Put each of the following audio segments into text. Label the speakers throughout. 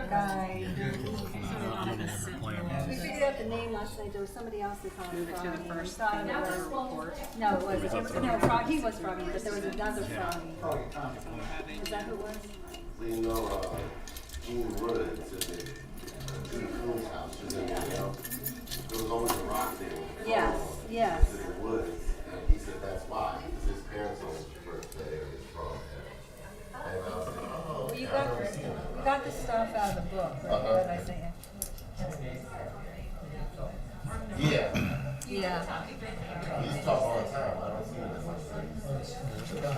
Speaker 1: guy.
Speaker 2: We figured out the name last night. There was somebody else that thought it was Froggy.
Speaker 1: the first
Speaker 2: Thought
Speaker 1: thing
Speaker 2: it
Speaker 1: that was
Speaker 2: was-
Speaker 1: report.
Speaker 2: No, it wasn't. No, he was Froggy, but there was another Froggy. Is that who it was?
Speaker 3: You know, Gene Woods at the Gene Coon's house, was in there, you know? There was always a rock there.
Speaker 2: Yes, yes.
Speaker 3: It's in the woods, and he said that's why, because his parents owned the birthday of his from him. And I was like, oh,
Speaker 2: Well, you
Speaker 3: okay, I never seen that.
Speaker 2: got the stuff out of the book, right? What I say?
Speaker 3: Yeah,
Speaker 2: Yeah.
Speaker 3: he's talk all the time, I don't see him as my friend.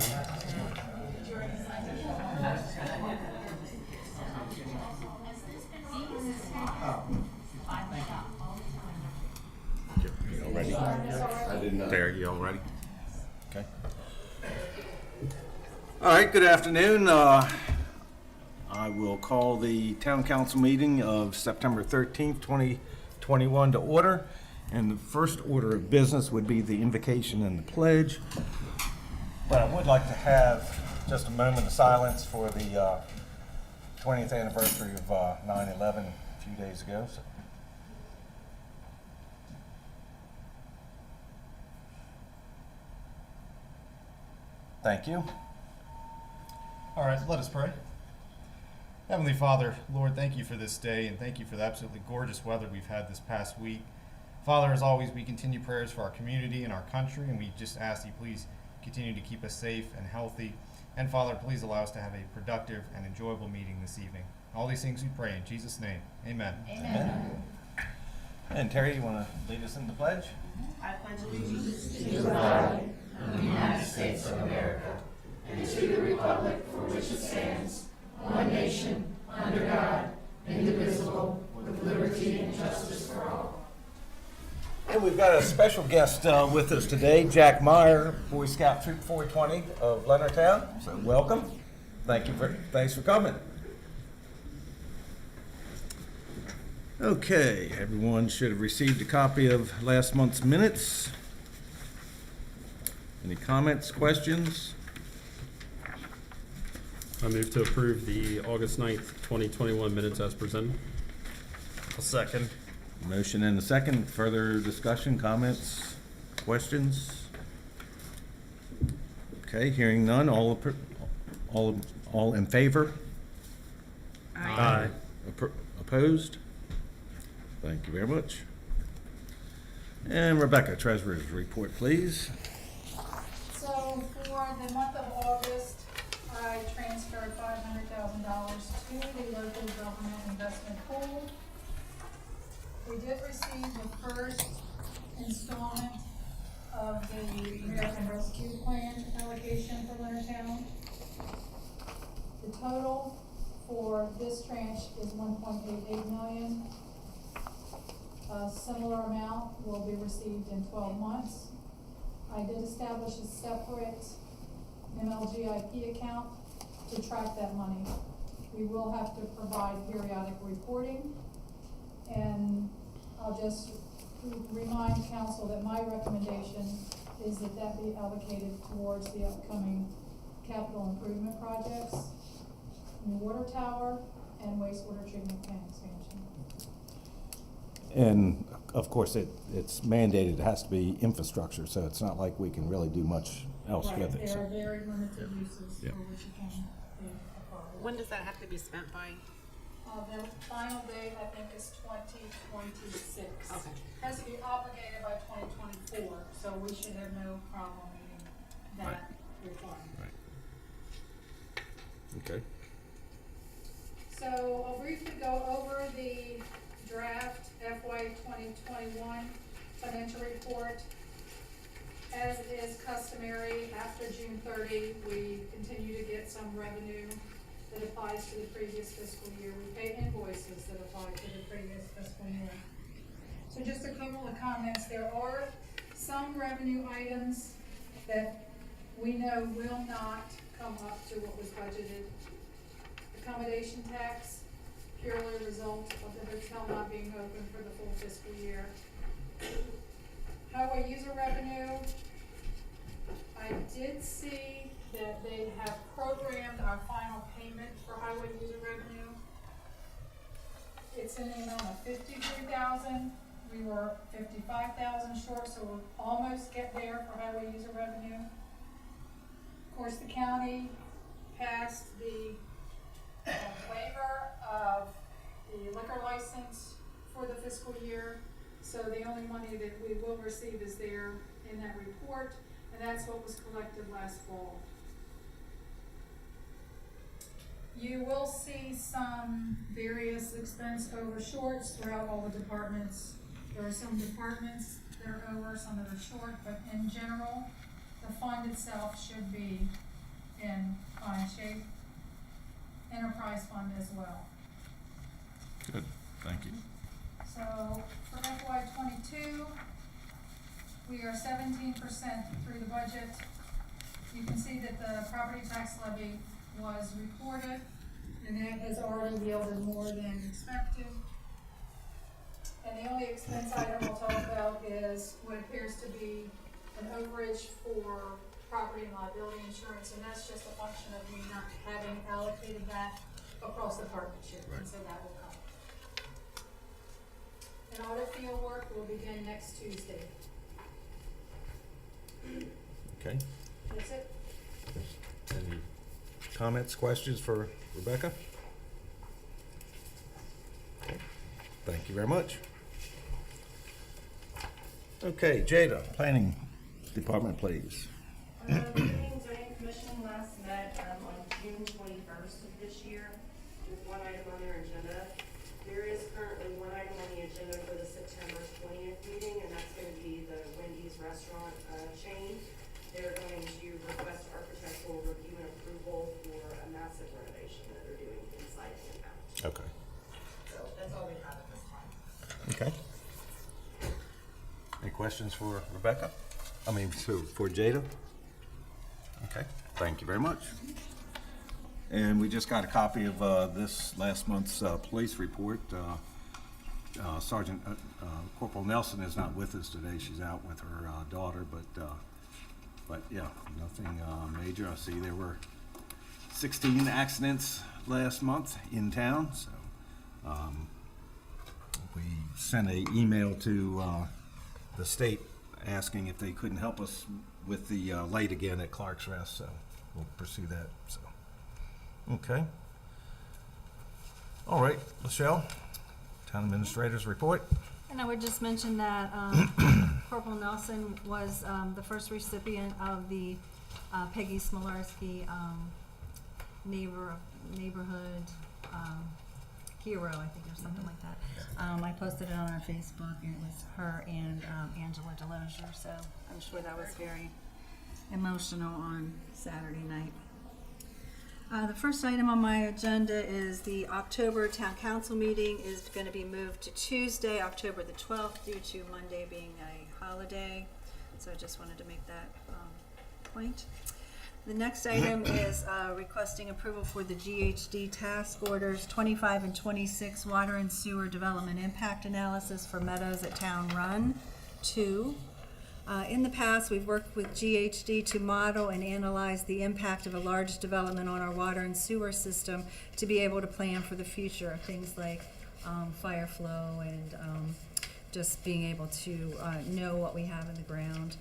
Speaker 4: You all ready?
Speaker 3: I did not.
Speaker 4: There, you all ready? Okay. All right, good afternoon. I will call the town council meeting of September 13th, 2021 to order. And the first order of business would be the invocation and the pledge. But I would like to have just a moment of silence for the 20th anniversary of 9/11 a few days ago. So. Thank you.
Speaker 5: All right, let us pray. Heavenly Father, Lord, thank you for this day and thank you for the absolutely gorgeous weather we've had this past week. Father, as always, we continue prayers for our community and our country, and we just ask you please continue to keep us safe and healthy. And Father, please allow us to have a productive and enjoyable meeting this evening. All these things we pray in Jesus' name. Amen.
Speaker 4: Amen. And Terry, you want to lead us in the pledge?
Speaker 1: I pledge allegiance to
Speaker 6: to the flag of the United States of America and to the republic for which it stands, one nation, under God, indivisible, with liberty and justice for all.
Speaker 4: And we've got a special guest with us today, Jack Meyer, Boy Scout Troop 420 of Leonardtown. So welcome. Thanks for coming. Okay, everyone should have received a copy of last month's minutes. Any comments, questions?
Speaker 7: I move to approve the August 9th, 2021 minutes as presented.
Speaker 5: A second.
Speaker 4: Motion and a second. Further discussion, comments, questions? Okay, hearing none. All in favor?
Speaker 7: Aye.
Speaker 4: Opposed? Thank you very much. And Rebecca, Treasurer's report, please.
Speaker 8: So for the month of August, I transferred $500,000 to the local government investment pool. We did receive the first installment of the American Rescue Plan allocation for Leonardtown. The total for this tranche is $1.88 million. A similar amount will be received in 12 months. I did establish a separate MLGIP account to track that money. We will have to provide periodic reporting, and I'll just remind council that my recommendation is that that be allocated towards the upcoming capital improvement projects, new water tower, and wastewater treatment plant expansion.
Speaker 4: And of course, it's mandated, it has to be infrastructure, so it's not like we can really do much else with it.
Speaker 8: There
Speaker 4: So.
Speaker 8: are very limited uses
Speaker 4: Yeah.
Speaker 8: for which you can be a part of.
Speaker 1: When does that have to be spent by?
Speaker 8: The final date, I think, is 2026.
Speaker 1: Okay.
Speaker 8: Has to be obligated by 2024, so we should have no problem meeting that requirement.
Speaker 4: Okay.
Speaker 8: So I'll briefly go over the draft FY 2021 financial report. As is customary, after June 30, we continue to get some revenue that applies to the previous fiscal year. We pay invoices that apply to the previous fiscal year. So just a couple of comments. There are some revenue items that we know will not come up to what was budgeted. Accommodation tax, purely a result of the hotel not being open for the full fiscal year. Highway user revenue, I did see that they have programmed our final payment for highway user revenue it's in the amount of 53,000. We were 55,000 short, so we'll almost get there for highway user revenue. Of course, the county passed the waiver of the liquor license for the fiscal year. So the only money that we will receive is there in that report, and that's what was collected last fall. You will see some various expense over shorts throughout all the departments. There are some departments that are over, some that are short, but in general, the fund itself should be in fine shape. Enterprise fund as well.
Speaker 4: Good, thank you.
Speaker 8: So for FY '22, we are 17% through the budget. You can see that the property tax levy was reported, and that has already yielded more than expected. And the only expense item we'll talk about is what appears to be an overage for property and liability insurance, and that's just a function of me not having allocated that across the partnership, and so that will come. And audit field work will begin next Tuesday.
Speaker 4: Okay.
Speaker 8: That's it.
Speaker 4: Any comments, questions for Rebecca? Okay. Thank you very much. Okay, Jada, Planning Department, please.
Speaker 1: The Planning and Zoning Commission last met on June 21st of this year with one item on their agenda. There is currently one item on the agenda for the September 20th meeting, and that's going to be the Wendy's restaurant chain. They're going to request architectural review and approval for a massive renovation that they're doing inside the house.
Speaker 4: Okay.
Speaker 1: So that's all we have at this time.
Speaker 4: Okay. Any questions for Rebecca? I mean, for Jada? Okay, thank you very much. And we just got a copy of this last month's police report. Sergeant Corporal Nelson is not with us today. She's out with her daughter, but yeah, nothing major. I see there were 16 accidents last month in town. So we sent an email to the state asking if they couldn't help us with the light again at Clark's Rest. So we'll pursue that. So. Okay. All right, Michelle, Town Administrator's report.
Speaker 2: And I would just mention that Corporal Nelson was the first recipient of the Peggy Smolarski neighborhood hero, I think, or something like that. I posted it on our Facebook, and it was her and Angela Delosier, so I'm sure that was very emotional on Saturday night. The first item on my agenda is the October Town Council meeting is going to be moved to Tuesday, October the 12th, due to Monday being a holiday. So I just wanted to make that point. The next item is requesting approval for the GHD task orders 25 and 26 water and sewer development impact analysis for Meadows at Town Run 2. In the past, we've worked with GHD to model and analyze the impact of a large development on our water and sewer system to be able to plan for the future, things like fire flow and just being able to know what we have in the ground.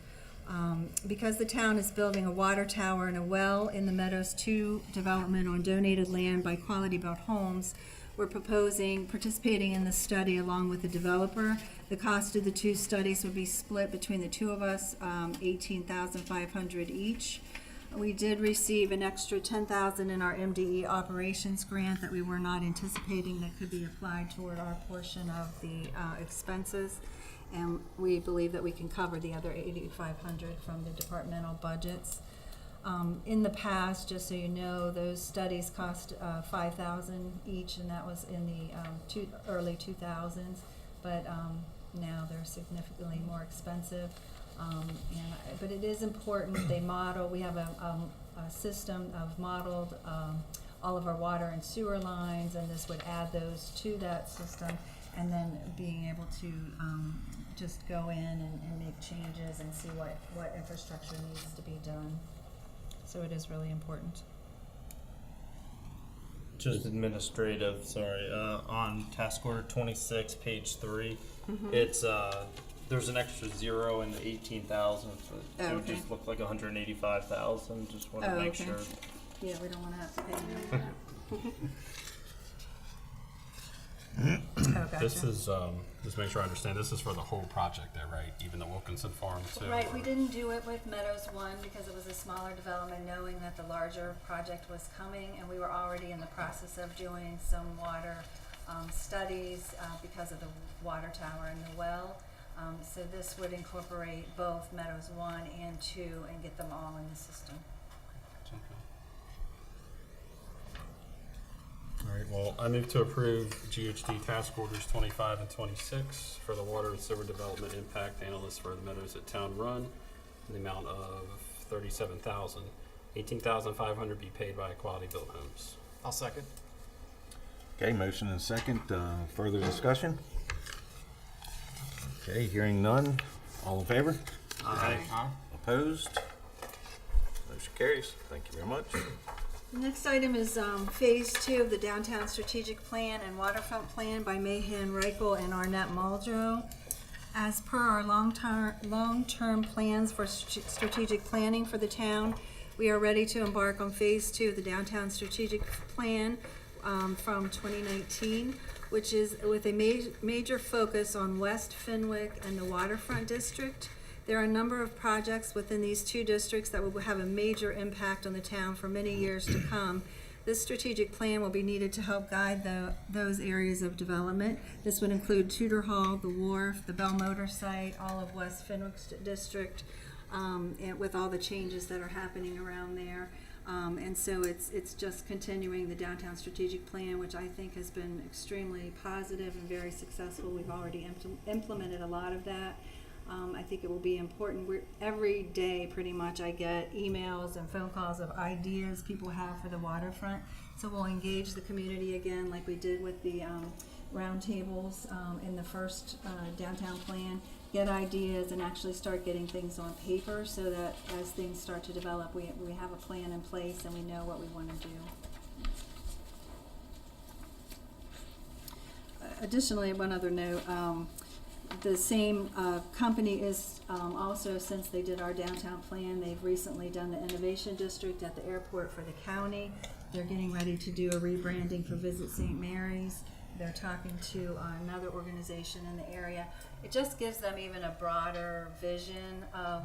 Speaker 2: Because the town is building a water tower and a well in the Meadows 2 development on donated land by Quality Built Homes, we're participating in the study along with the developer. The cost of the two studies would be split between the two of us, $18,500 each. We did receive an extra $10,000 in our MDE operations grant that we were not anticipating that could be applied toward our portion of the expenses. And we believe that we can cover the other $8,500 from the departmental budgets. In the past, just so you know, those studies cost $5,000 each, and that was in the early 2000s. But now they're significantly more expensive. But it is important. They model. We have a system of modeled all of our water and sewer lines, and this would add those to that system, and then being able to just go in and make changes and see what infrastructure needs to be done. So it is really important.
Speaker 9: Just administrative, sorry. On task order 26, page 3, it's there's an extra 0 in the 18,000. So it would
Speaker 2: okay.
Speaker 9: just look like 185,000. Just want to
Speaker 2: Oh,
Speaker 9: make
Speaker 2: okay.
Speaker 9: sure.
Speaker 2: Yeah, we don't wanna have to pay any of that. Oh, gotcha.
Speaker 7: This is, just make sure I understand, this is for the whole project there, right? Even the Wilkinson Farm too?
Speaker 2: Right, we didn't do it with Meadows One because it was a smaller development, knowing that the larger project was coming, and we were already in the process of doing some water studies because of the water tower and the well. So this would incorporate both Meadows One and Two and get them all in the system.
Speaker 7: All right, well, I move to approve GHD task orders 25 and 26 for the water and sewer development impact analyst for the Meadows at Town Run in the amount of $37,000. $18,500 be paid by Quality Built Homes.
Speaker 5: I'll second.
Speaker 4: Okay, motion and second. Further discussion? Okay, hearing none. All in favor?
Speaker 9: Aye.
Speaker 4: Opposed? Motion carries. Thank you very much.
Speaker 2: The next item is Phase 2 of the Downtown Strategic Plan and Waterfront Plan by Mahan Reichel and Arnett Muldrow. As per our long-term plans for strategic planning for the town, we are ready to embark on Phase 2 of the Downtown Strategic Plan from 2019, which is with a major focus on West Fenwick and the Waterfront District. There are a number of projects within these two districts that will have a major impact on the town for many years to come. This strategic plan will be needed to help guide those areas of development. This would include Tudor Hall, the Wharf, the Bell Motor Site, all of West Fenwick District, and with all the changes that are happening around there. And so it's just continuing the downtown strategic plan, which I think has been extremely positive and very successful. We've already implemented a lot of that. I think it will be important. Every day, pretty much, I get emails and phone calls of ideas people have for the waterfront. So we'll engage the community again, like we did with the roundtables in the first downtown plan. Get ideas and actually start getting things on paper, so that as things start to develop, we have a plan in place and we know what we want to do. Additionally, one other note. The same company is also, since they did our downtown plan, they've recently done the Innovation District at the airport for the county. They're getting ready to do a rebranding for Visit St. Mary's. They're talking to another organization in the area. It just gives them even a broader vision of,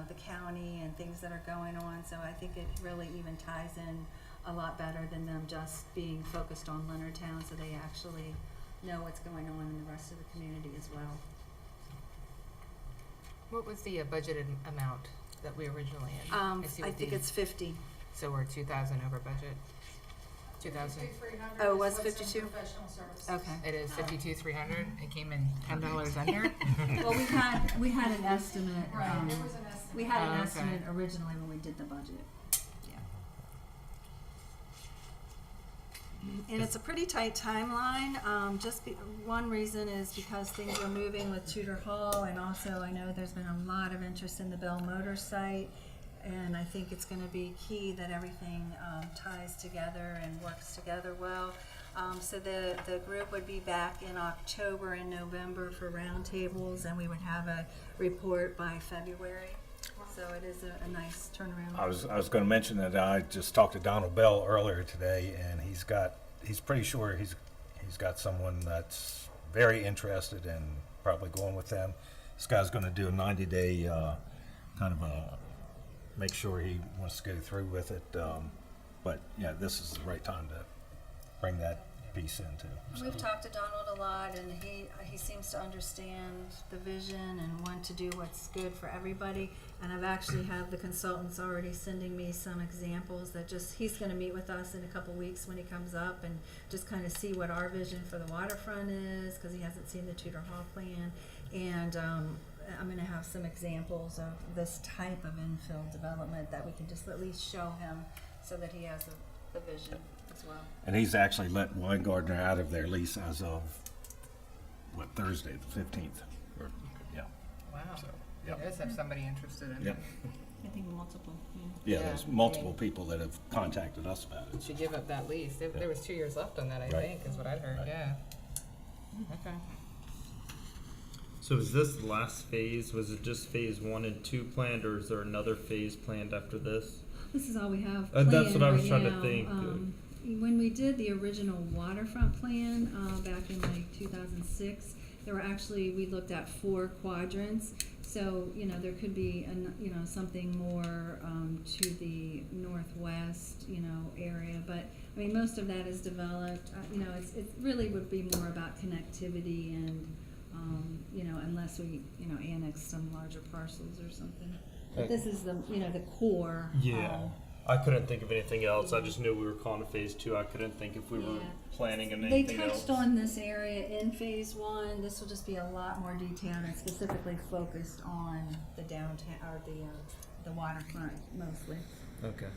Speaker 2: the county and things that are going on. So I think it really even ties in a lot better than them just being focused on Leonardtown, so they actually know what's going on in the rest of the community as well.
Speaker 10: What was the budgeted amount that we originally had?
Speaker 2: I think it's 50.
Speaker 10: So we're 2,000 over budget? 2,000?
Speaker 8: 52,300
Speaker 2: Oh, it was
Speaker 8: is what's in
Speaker 2: 52?
Speaker 8: Professional services.
Speaker 2: Okay.
Speaker 10: It is 52,300. It came in $10 under.
Speaker 2: Well, we had an estimate.
Speaker 8: Right, there was an estimate.
Speaker 2: We had an
Speaker 10: okay.
Speaker 2: estimate originally when we did the budget. And it's a pretty tight timeline. One reason is because things are moving with Tudor Hall, and also I know there's been a lot of interest in the Bell Motor Site, and I think it's going to be key that everything ties together and works together well. So the group would be back in October and November for roundtables, and we would have a report by February. So it is a nice turnaround.
Speaker 4: I was going to mention that I just talked to Donald Bell earlier today, and he's pretty sure he's got someone that's very interested in probably going with them. This guy's going to do a 90-day kind of make sure he wants to go through with it. But yeah, this is the right time to bring that piece into. So.
Speaker 2: We've talked to Donald a lot, and he seems to understand the vision and want to do what's good for everybody. And I've actually have the consultants already sending me some examples that he's going to meet with us in a couple weeks when he comes up and just kind of see what our vision for the waterfront is, because he hasn't seen the Tudor Hall plan. And I'm going to have some examples of this type of infill development that we can just at least show him, so that he has the vision as well.
Speaker 4: And he's actually let Weingartner out of their lease as of Thursday, the 15th. Yeah.
Speaker 10: Wow.
Speaker 4: So,
Speaker 10: He
Speaker 4: yep.
Speaker 10: does have somebody interested in
Speaker 4: Yep.
Speaker 10: it.
Speaker 2: I think multiple,
Speaker 4: Yeah, there's
Speaker 10: Yeah,
Speaker 4: multiple
Speaker 10: I mean-
Speaker 4: people that have contacted us about it.
Speaker 10: Should give up that lease. There was 2 years left on that, I
Speaker 4: Right.
Speaker 10: think, is what I'd heard,
Speaker 4: Right.
Speaker 10: yeah. Okay.
Speaker 9: So is this the last phase? Was it just phase 1 and 2 planned, or is there another phase planned after this?
Speaker 2: This is all we have
Speaker 9: That's
Speaker 2: planned
Speaker 9: what I was
Speaker 2: right
Speaker 9: trying to
Speaker 2: now.
Speaker 9: think.
Speaker 2: When we did the original waterfront plan, back in like 2006, there were actually, we looked at 4 quadrants. So, there could be, something more, to the northwest, area, but, I mean, most of that is developed, it really would be more about connectivity and, unless we, annex some larger parcels or something. But this is the, the core.
Speaker 9: I couldn't think of anything else. I just knew we were calling it phase 2. I couldn't think if we were
Speaker 2: Yeah.
Speaker 9: planning on
Speaker 2: They
Speaker 9: anything else.
Speaker 2: touched on this area in phase 1. This will just be a lot more detailed and specifically focused on the downtown, or the waterfront mostly.
Speaker 9: Okay.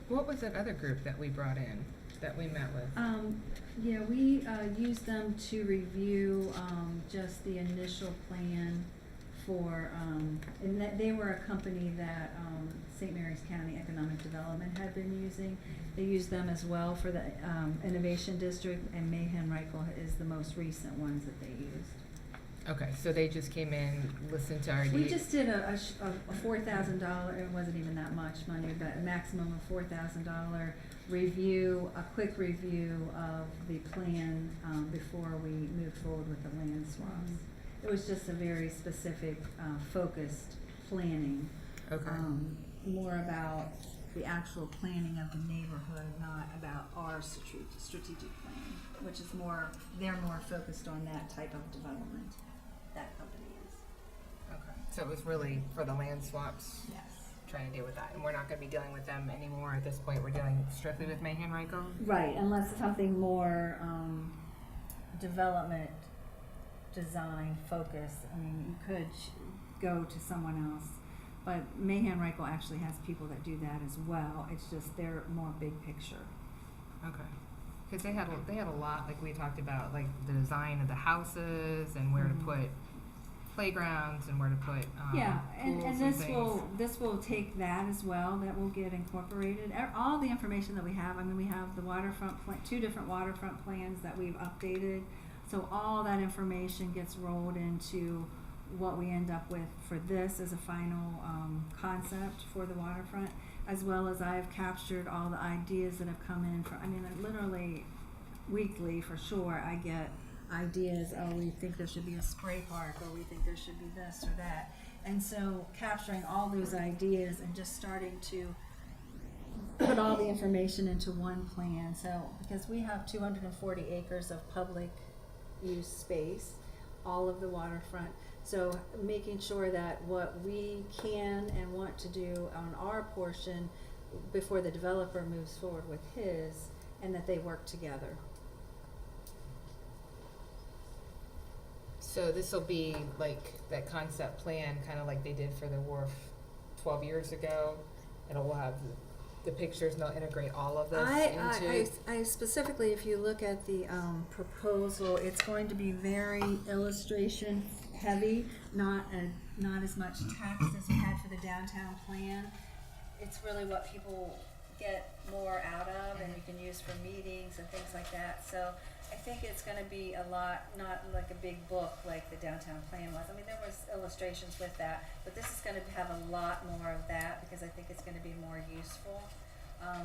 Speaker 10: What was that other group that we brought in, that we met with?
Speaker 2: Yeah, we used them to review just the initial plan for, and that they were a company that St. Mary's County Economic Development had been using. They used them as well for the Innovation District, and Mayhem Reichel is the most recent ones that they used.
Speaker 10: Okay, so they just came in, listened to our
Speaker 2: We
Speaker 10: ideas.
Speaker 2: just did a $4,000, it wasn't even that much money, but a maximum of $4,000 review, a quick review of the plan before we moved forward with the land swaps. It was just a very specific, focused planning.
Speaker 10: Okay.
Speaker 2: More about the actual planning of the neighborhood, not about our strategic plan, which is more, they're more focused on that type of development. That company is.
Speaker 10: Okay. So it was really for the land swaps,
Speaker 2: Yes.
Speaker 10: trying to deal with that. And we're not gonna be dealing with them anymore at this point. We're dealing strictly with Mayhem Reichel?
Speaker 2: Right, unless it's something more development, design, focus. I mean, you could go to someone else, but Mayhem Reichel actually has people that do that as well. It's just they're more big picture.
Speaker 10: Okay. Because they had a lot, like we talked about, like the design of the houses and where to put playgrounds and where to put
Speaker 2: Yeah,
Speaker 10: pools
Speaker 2: and
Speaker 10: and
Speaker 2: this
Speaker 10: things.
Speaker 2: this will take that as well. That will get incorporated. All the information that we have. I mean, we have the waterfront 2 different waterfront plans that we've updated. So all that information gets rolled into what we end up with for this as a final concept for the waterfront, as well as I've captured all the ideas that have come in from, I mean, literally weekly for sure, I get ideas, oh, we think there should be a spray park, or we think there should be this or that. And so capturing all those ideas and just starting to put all the information into one plan. So, because we have 240 acres of public use space, all of the waterfront. So making sure that what we can and want to do on our portion before the developer moves forward with his, and that they work together.
Speaker 10: So this will be like that concept plan, kind of like they did for the wharf 12 years ago. It'll have the pictures, and they'll integrate all of this into.
Speaker 2: I specifically, if you look at the proposal, it's going to be very illustration heavy, not as much text as we had for the downtown plan. It's really what people get more out of, and you can use for meetings and things like that. So I think it's going to be a lot, not like a big book like the downtown plan was. I mean, there was illustrations with that, but this is going to have a lot more of that because I think it's going to be more useful.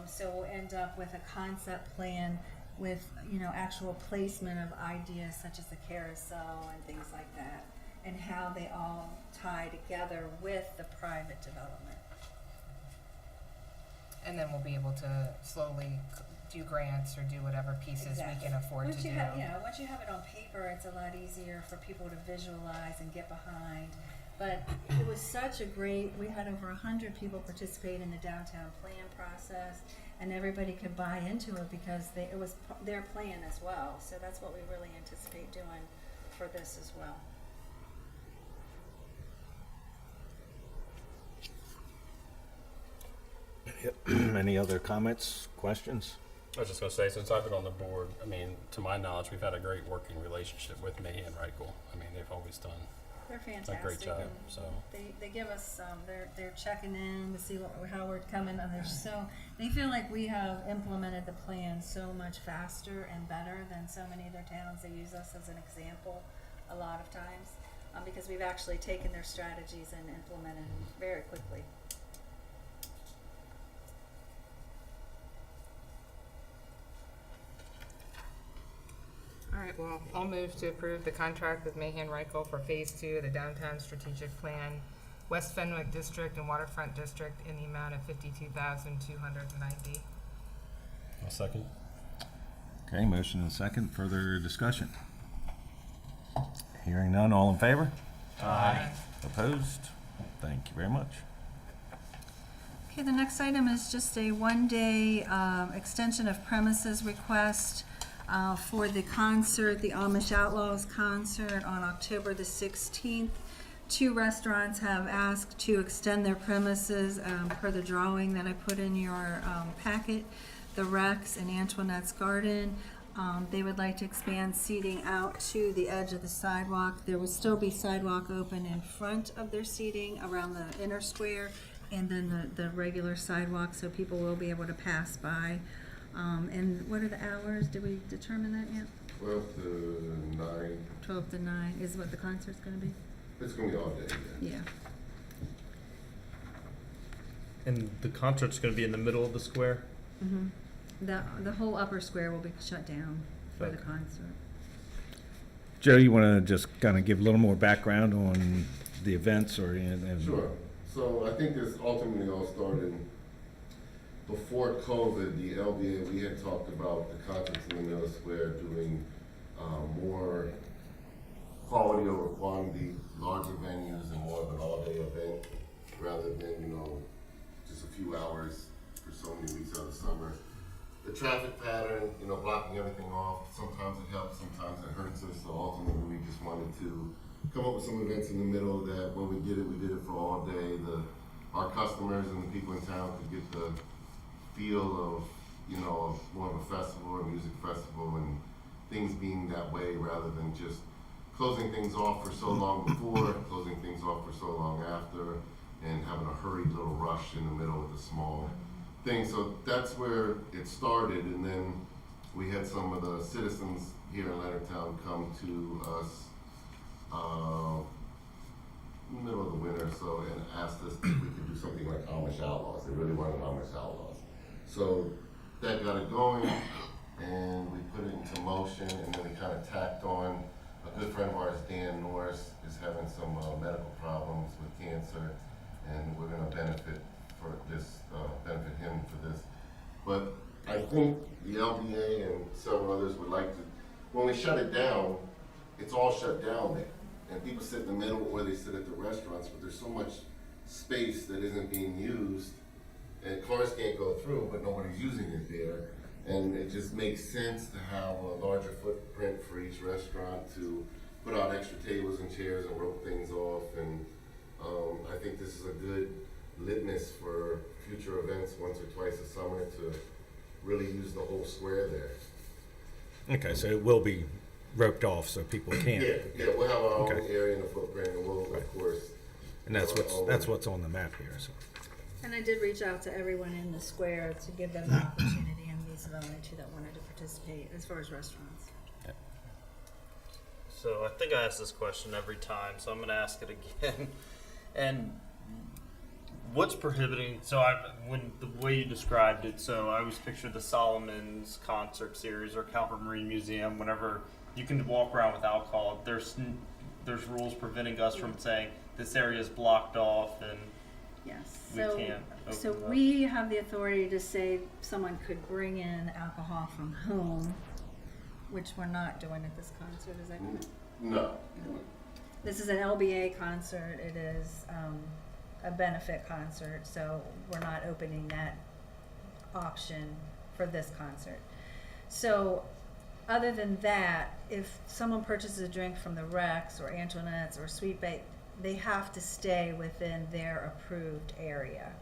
Speaker 2: So we'll end up with a concept plan with, actual placement of ideas such as the carousel and things like that, and how they all tie together with the private development.
Speaker 10: And then we'll be able to slowly do grants or do whatever pieces we can afford
Speaker 2: Once
Speaker 10: to
Speaker 2: you
Speaker 10: do.
Speaker 2: have, once you have it on paper, it's a lot easier for people to visualize and get behind. But it was such a great, we had over 100 people participate in the downtown plan process, and everybody could buy into it because it was their plan as well. So that's what we really anticipate doing for this as well.
Speaker 4: Any other comments, questions?
Speaker 7: I was just gonna say, since I've been on the board, I mean, to my knowledge, we've had a great working relationship with Mayhem Reichel. I mean, they've always done
Speaker 2: They're
Speaker 7: a
Speaker 2: fantastic.
Speaker 7: great job,
Speaker 2: and
Speaker 7: so.
Speaker 2: They give us, they're checking in to see how we're coming, and they feel like we have implemented the plan so much faster and better than so many other towns. They use us as an example a lot of times, because we've actually taken their strategies and implemented them very quickly.
Speaker 10: All right, well, I'll move to approve the contract with Mahan Reichel for Phase 2 of the Downtown Strategic Plan, West Fenwick District and Waterfront District in the amount of $52,290.
Speaker 7: I'll second.
Speaker 4: Okay, motion and second. Further discussion? Hearing none, all in favor?
Speaker 10: Aye.
Speaker 4: Opposed? Thank you very much.
Speaker 2: Okay, the next item is just a one-day extension of premises request for the concert, the Amish Outlaws concert on October the 16th. 2 restaurants have asked to extend their premises per the drawing that I put in your packet. The Rex and Antoinette's Garden. They would like to expand seating out to the edge of the sidewalk. There will still be sidewalk open in front of their seating around the inner square, and then the regular sidewalk, so people will be able to pass by. And what are the hours? Did we determine that yet?
Speaker 3: 12 to 9.
Speaker 2: 12 to 9 is what the concert's going to be?
Speaker 3: It's gonna be all day, yeah.
Speaker 2: Yeah.
Speaker 9: And the concert's going to be in the middle of the square?
Speaker 2: Mm-hmm. The whole upper square will be shut down for the
Speaker 9: Okay.
Speaker 2: concert.
Speaker 4: Joe, you want to just kind of give a little more background on the events or?
Speaker 3: Sure. So I think this ultimately all started before COVID. The LBA, we had talked about the concerts in the middle square doing more quality over quantity, larger venues, and more of an all-day event rather than, just a few hours for so many weeks out of the summer. The traffic pattern, blocking everything off, sometimes it helps, sometimes it hurts us. So ultimately, we just wanted to come up with some events in the middle that when we did it for all day. Our customers and the people in town could get the feel of, more of a festival or music festival, and things being that way rather than just closing things off for so long before, closing things off for so long after, and having a hurried little rush in the middle of the small thing. So that's where it started, and then we had some of the citizens here in Leonardtown come to us in the middle of the winter, and asked us if we could do something like Amish Outlaws. They really wanted Amish Outlaws. So that got it going, and we put it into motion, and then we kind of tacked on. A good friend of ours, Dan Norris, is having some medical problems with cancer, and we're going to benefit him for this. But I think the LBA and several others would like to, when we shut it down, it's all shut down there. And people sit in the middle or they sit at the restaurants, but there's so much space that isn't being used, and cars can't go through, but nobody's using it there. And it just makes sense to have a larger footprint for each restaurant to put out extra tables and chairs and rope things off. And I think this is a good litmus for future events once or twice a summer to really use the whole square there.
Speaker 4: Okay, so it will be roped off so people can.
Speaker 3: Yeah, we'll have our own
Speaker 4: Okay.
Speaker 3: area in the footprint, and we'll, of course.
Speaker 4: And that's what's on the map here, so.
Speaker 2: And I did reach out to everyone in the square to give them the opportunity, and these are the only 2 that wanted to participate as far as restaurants.
Speaker 9: So I think I ask this question every time, so I'm going to ask it again. And what's prohibiting? So when the way you described it, so I always pictured the Solomon's concert series or Calvert Marine Museum. Whenever you can walk around with alcohol, there's rules preventing us from saying this area is blocked off and
Speaker 2: Yes,
Speaker 9: we can't open
Speaker 2: so
Speaker 9: it up.
Speaker 2: we have the authority to say someone could bring in alcohol from home, which we're not doing at this concert, is that correct?
Speaker 3: No.
Speaker 2: This is an LBA concert, it is a benefit concert, so we're not opening that option for this concert. So, other than that, if someone purchases a drink from the Rex or Antoinette's or Sweet Bait, they have to stay within their approved area,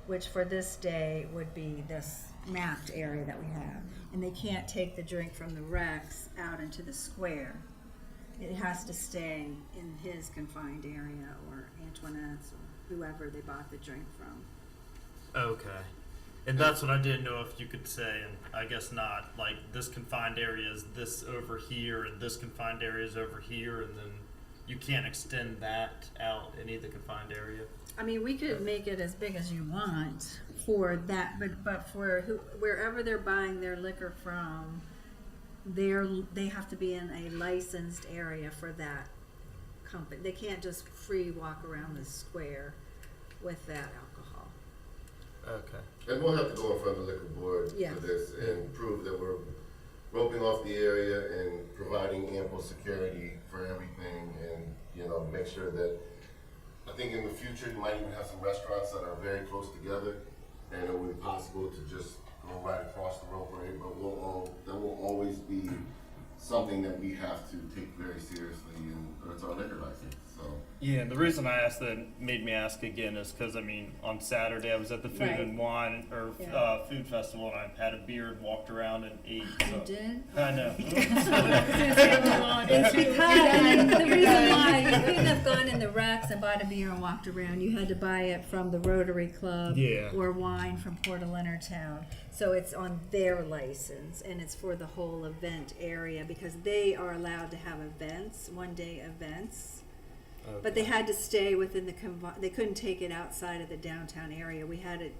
Speaker 2: which for this day would be this mapped area that we have. And they can't take the drink from the Rex out into the square. it has to stay in his confined area, or Antoinette's, or whoever they bought the drink from.
Speaker 9: Okay. And that's what I didn't know if you could say, and I guess not, like this confined area is this over here and this confined area is over here, and then you can't extend that out any of the confined area.
Speaker 2: I mean, we could make it as big as you want for that, but for wherever they're buying their liquor from, they have to be in a licensed area for that company. They can't just free walk around the square with that alcohol.
Speaker 9: Okay.
Speaker 3: And we'll have to go in front of the liquor board
Speaker 2: Yeah.
Speaker 3: for this and prove that we're roping off the area and providing ample security for everything, and, you know, make sure that, I think in the future, you might even have some restaurants that are very close together, and it would be possible to just go right across the rope, right? But that will always be something that we have to take very seriously, and it's our liquor license, so.
Speaker 9: Yeah, and the reason I asked that made me ask again is because, I mean, on Saturday I was at the Food
Speaker 2: Right.
Speaker 9: and Wine, or
Speaker 2: Yeah.
Speaker 9: Food Festival, and I had a beer and walked around and ate.
Speaker 2: You
Speaker 9: So.
Speaker 2: did?
Speaker 9: I know.
Speaker 2: It's because the reason why you couldn't have gone in the racks and bought a beer and walked around. You had to buy it from the Rotary Club,
Speaker 9: Yeah.
Speaker 2: or wine from Port of Leonard Town. So it's on their license, and it's for the whole event area, because they are allowed to have events, one-day events. But they had to stay within they couldn't take it outside of the downtown area. We had it,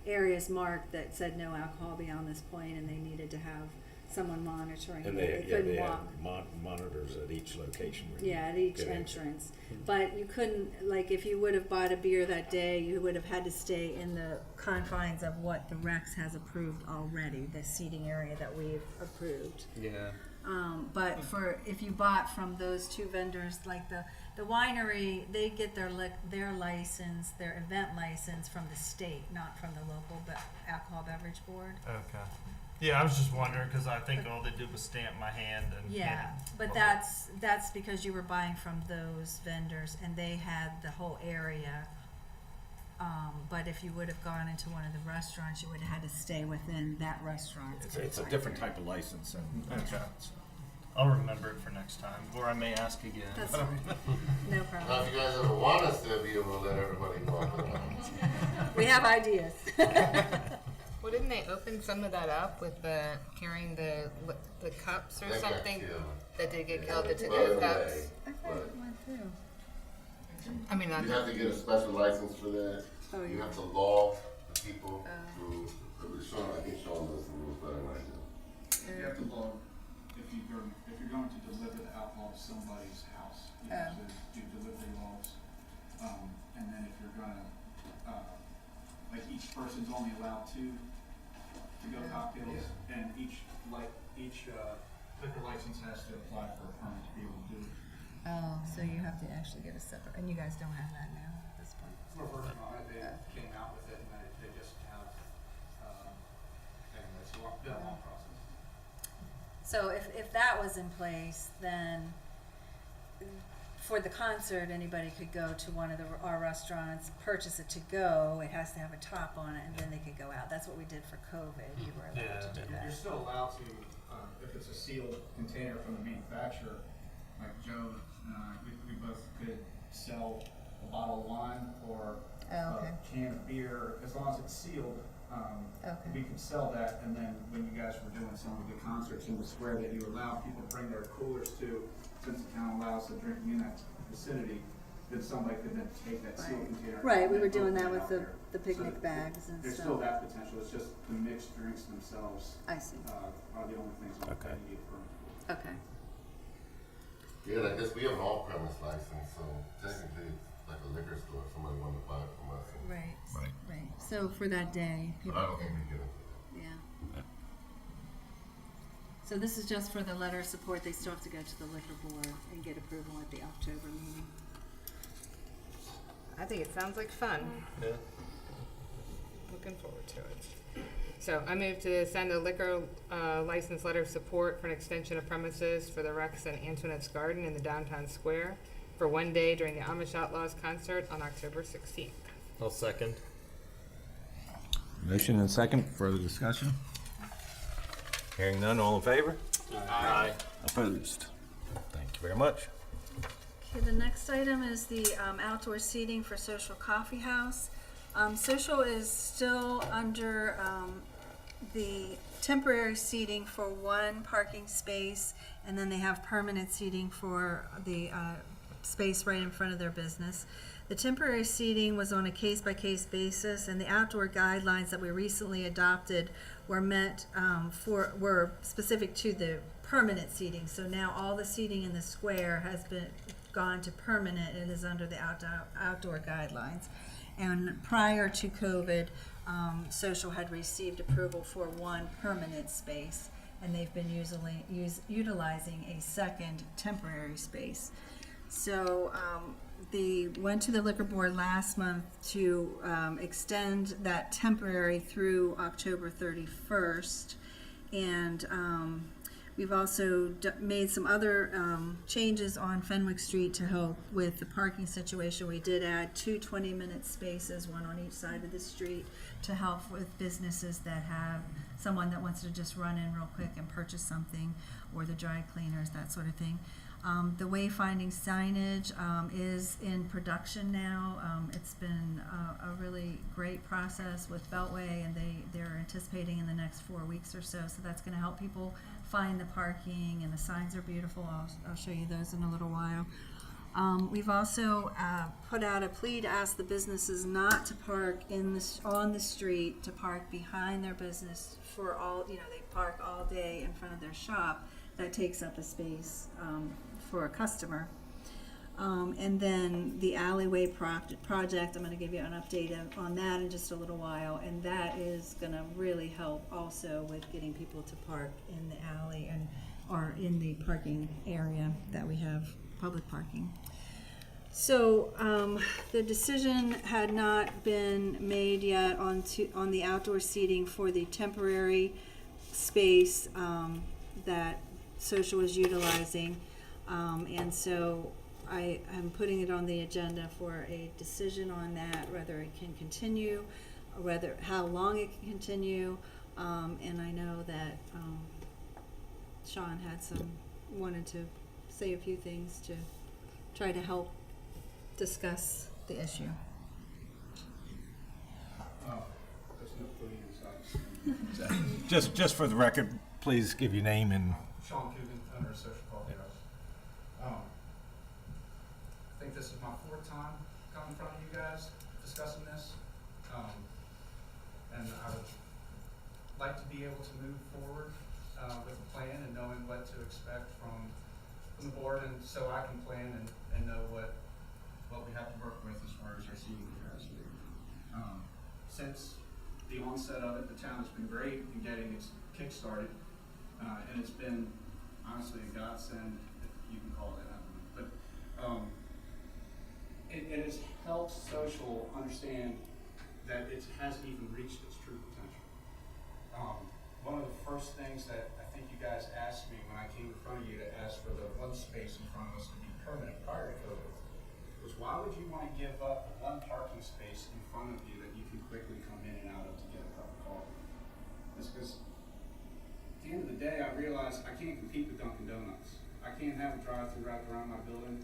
Speaker 2: areas marked that said no alcohol beyond this point, and they needed to have someone monitoring
Speaker 4: And
Speaker 2: it.
Speaker 4: they
Speaker 2: couldn't
Speaker 4: had
Speaker 2: walk.
Speaker 4: monitors at each location. where
Speaker 2: Yeah,
Speaker 4: you
Speaker 2: at each
Speaker 4: get in.
Speaker 2: entrance. But you couldn't, like, if you would have bought a beer that day, you would have had to stay in the confines of what the Rex has approved already, the seating area that we've approved.
Speaker 9: Yeah.
Speaker 2: But if you bought from those two vendors, like the winery, they get their license, their event license from the state, not from the local alcohol beverage board.
Speaker 9: Okay. Yeah, I was just wondering because I think all they did was stamp my hand and.
Speaker 2: Yeah, but that's because you were buying from those vendors, and they had the whole area. But if you would have gone into one of the restaurants, you would have had to stay within that restaurant.
Speaker 4: It's a different type of license.
Speaker 9: Okay. I'll remember it for next time, or I may ask again.
Speaker 2: That's fine. No
Speaker 3: Now,
Speaker 2: problem.
Speaker 3: if you guys ever want us to be able to let everybody walk around.
Speaker 2: We have ideas.
Speaker 10: Well, didn't they open some of that up with carrying the cups or
Speaker 3: That got
Speaker 10: something?
Speaker 3: killed.
Speaker 10: That did get killed, the
Speaker 3: Well, in
Speaker 10: to-go
Speaker 3: a
Speaker 10: cups?
Speaker 3: way,
Speaker 2: I thought
Speaker 3: but
Speaker 2: it went through.
Speaker 10: I mean,
Speaker 3: you
Speaker 10: I'm
Speaker 3: have to get a special license for that.
Speaker 2: Oh,
Speaker 3: You
Speaker 2: yeah.
Speaker 3: have to log the people who, Sean, I think Sean knows the rules better than I do.
Speaker 11: You have to log, if you're going to deliver the alcohol to somebody's house, you have to do delivery logs. And then if you're gonna, like each person's only allowed two to-go cocktails, and each liquor license has to apply for a permit to be able to do it.
Speaker 2: Oh, so you have to actually get a separate, and you guys don't have that now at this point.
Speaker 11: We're working on it, they came out with it, and they just have, anyway, it's been a long process.
Speaker 2: So if that was in place, then for the concert, anybody could go to one of our restaurants, purchase it to go. It has to have a top on it, and then they could go out. That's what we did for COVID. You were allowed to do that.
Speaker 11: You're still allowed to, if it's a sealed container from the manufacturer, like Joe, we both could sell a bottle of wine or a can of beer, as long as it's sealed. We could sell that, and then when you guys were doing some of the concerts in the square that you allow people to bring their coolers to, since the town allows the drinking in that vicinity, then somebody could then take that sealed container.
Speaker 2: Right, we
Speaker 11: and
Speaker 2: were doing
Speaker 11: open
Speaker 2: that
Speaker 11: it
Speaker 2: with
Speaker 11: out there.
Speaker 2: the picnic
Speaker 11: So
Speaker 2: bags and
Speaker 11: There's still
Speaker 2: stuff.
Speaker 11: that potential, it's just the mixed drinks themselves
Speaker 2: I see.
Speaker 11: are the only things that
Speaker 4: Okay.
Speaker 11: you need for.
Speaker 2: Okay.
Speaker 3: Yeah, and I guess we have an off-premise license, so technically it's like a liquor store if somebody wanted to buy it from us.
Speaker 2: Right.
Speaker 4: Right.
Speaker 2: Right. So for that day,
Speaker 3: But I don't think we get into that.
Speaker 2: yeah. So this is just for the letter of support. They still have to go to the liquor board and get approval at the October meeting.
Speaker 10: I think it sounds like fun.
Speaker 9: Yeah.
Speaker 10: Looking forward to it. So I move to send a liquor license letter of support for an extension of premises for the Rex and Antoinette's Garden in the downtown square for one day during the Amish Outlaws concert on October 16th.
Speaker 9: I'll second.
Speaker 4: Motion and second, further discussion? Hearing none, all in favor?
Speaker 9: Aye.
Speaker 4: Opposed? Thank you. very much.
Speaker 2: Okay, the next item is the outdoor seating for Social Coffee House. Social is still under the temporary seating for one parking space, and then they have permanent seating for the space right in front of their business. The temporary seating was on a case-by-case basis, and the outdoor guidelines that we recently adopted were specific to the permanent seating. So now all the seating in the square has been gone to permanent. It is under the outdoor guidelines. And prior to COVID, Social had received approval for one permanent space, and they've been utilizing a second temporary space. So they went to the liquor board last month to extend that temporary through October 31st. And we've also made some other changes on Fenwick Street to help with the parking situation. We did add 2 20-minute spaces, one on each side of the street, to help with businesses that have someone that wants to just run in real quick and purchase something, or the dry cleaners, that sort of thing. The wayfinding signage is in production now. It's been a really great process with Beltway, and they're anticipating in the next 4 weeks or so. So that's going to help people find the parking, and the signs are beautiful. I'll show you those in a little while. We've also put out a plea to ask the businesses not to park on the street, to park behind their business for all, they park all day in front of their shop. That takes up a space for a customer. And then the alleyway project, I'm going to give you an update on that in just a little while, and that is going to really help also with getting people to park in the alley or in the parking area that we have, public parking. So the decision had not been made yet on the outdoor seating for the temporary space that Social is utilizing, and so I am putting it on the agenda for a decision on that, whether it can continue, or how long it can continue. And I know that Sean wanted to say a few things to try to help discuss the issue.
Speaker 4: Just for the record, please give your name and.
Speaker 11: Sean Coogan, owner of Social Coffee House. I think this is my 4th time coming in front of you guys discussing this. And I would like to be able to move forward with a plan and knowing what to expect from the board, and so I can plan and know what we have to work with as far as our seating capacity. Since the onset of it, the town has been great in getting its kick-started, and it's been honestly a godsend, if you can call it that. But it has helped Social understand that it hasn't even reached its true potential. One of the first things that I think you guys asked me when I came in front of you to ask for the one space in front of us to be permanent prior to COVID was, why would you want to give up one parking space in front of you that you can quickly come in and out of to get a cup of coffee? It's because at the end of the day, I realized I can't compete with Dunkin' Donuts. I can't have a drive-through wrapped around my building.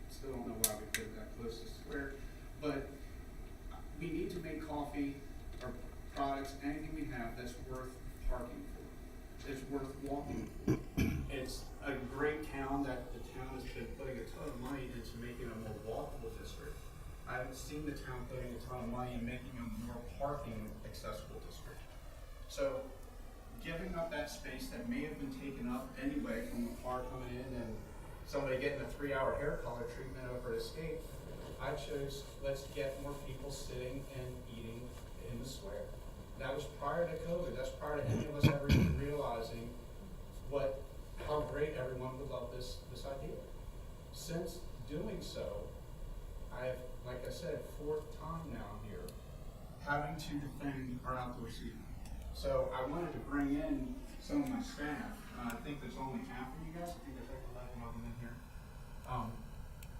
Speaker 11: Still don't know why we put it that close to square. But we need to make coffee or products, anything we have that's worth parking for. It's worth walking for. It's a great town that the town has been putting a ton of money into making a more walkable district. I haven't seen the town putting a ton of money in making a more parking accessible district. So giving up that space that may have been taken up anyway from a car coming in and somebody getting a 3-hour hair color treatment over Escape, I chose, let's get more people sitting and eating in the square. That was prior to COVID. That's prior to any of us ever even realizing how great everyone would love this idea. Since doing so, I have, like I said, 4th time now here, having to defend our outdoor seating. So I wanted to bring in some of my staff. I think there's only half of you guys. I think there's like 11 of them in here.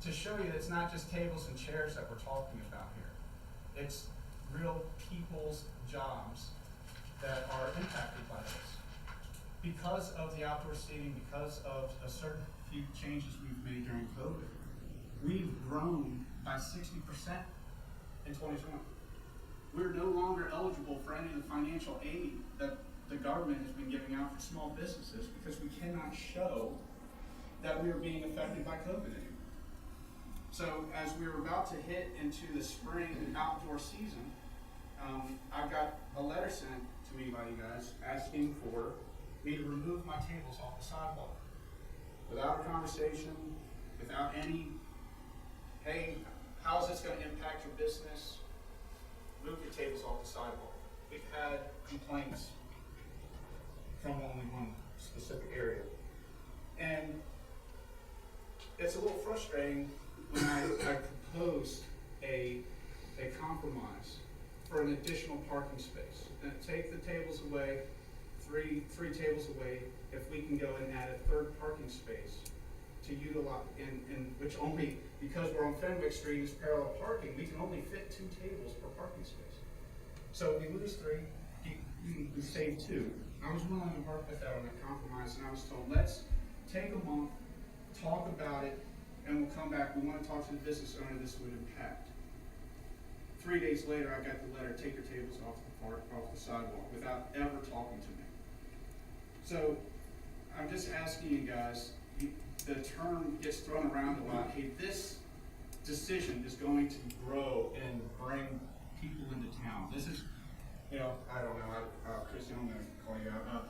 Speaker 11: To show you that it's not just tables and chairs that we're talking about here. It's real people's jobs that are impacted by this. because of the outdoor seating, because of a certain few changes we've made during COVID, we've grown by 60% in 2020. We're no longer eligible for any of the financial aid that the government has been giving out for small businesses because we cannot show that we are being affected by COVID anymore. So as we were about to hit into the spring outdoor season, I got a letter sent to me by you guys asking for me to remove my tables off the sidewalk. Without a conversation, without any, hey, how is this going to impact your business? Move your tables off the sidewalk. We've had complaints from only one specific area. And it's a little frustrating when I proposed a compromise for an additional parking space. And take the tables away, three tables away, if we can go and add a third parking space to utilize, and which only, because we're on Fenwick Street is parallel parking, we can only fit 2 tables per parking space. So we lose 3, we save 2. I was willing to work with that on a compromise, and I was told, let's take a month, talk about it, and we'll come back. We want to talk to the business owner this would impact. 3 days later, I got the letter, take your tables off the sidewalk, without ever talking to me. So I'm just asking you guys, the term gets thrown around a lot, hey, this decision is going to grow and bring people into town. This is, I don't know, Christian, I'm going to call you out.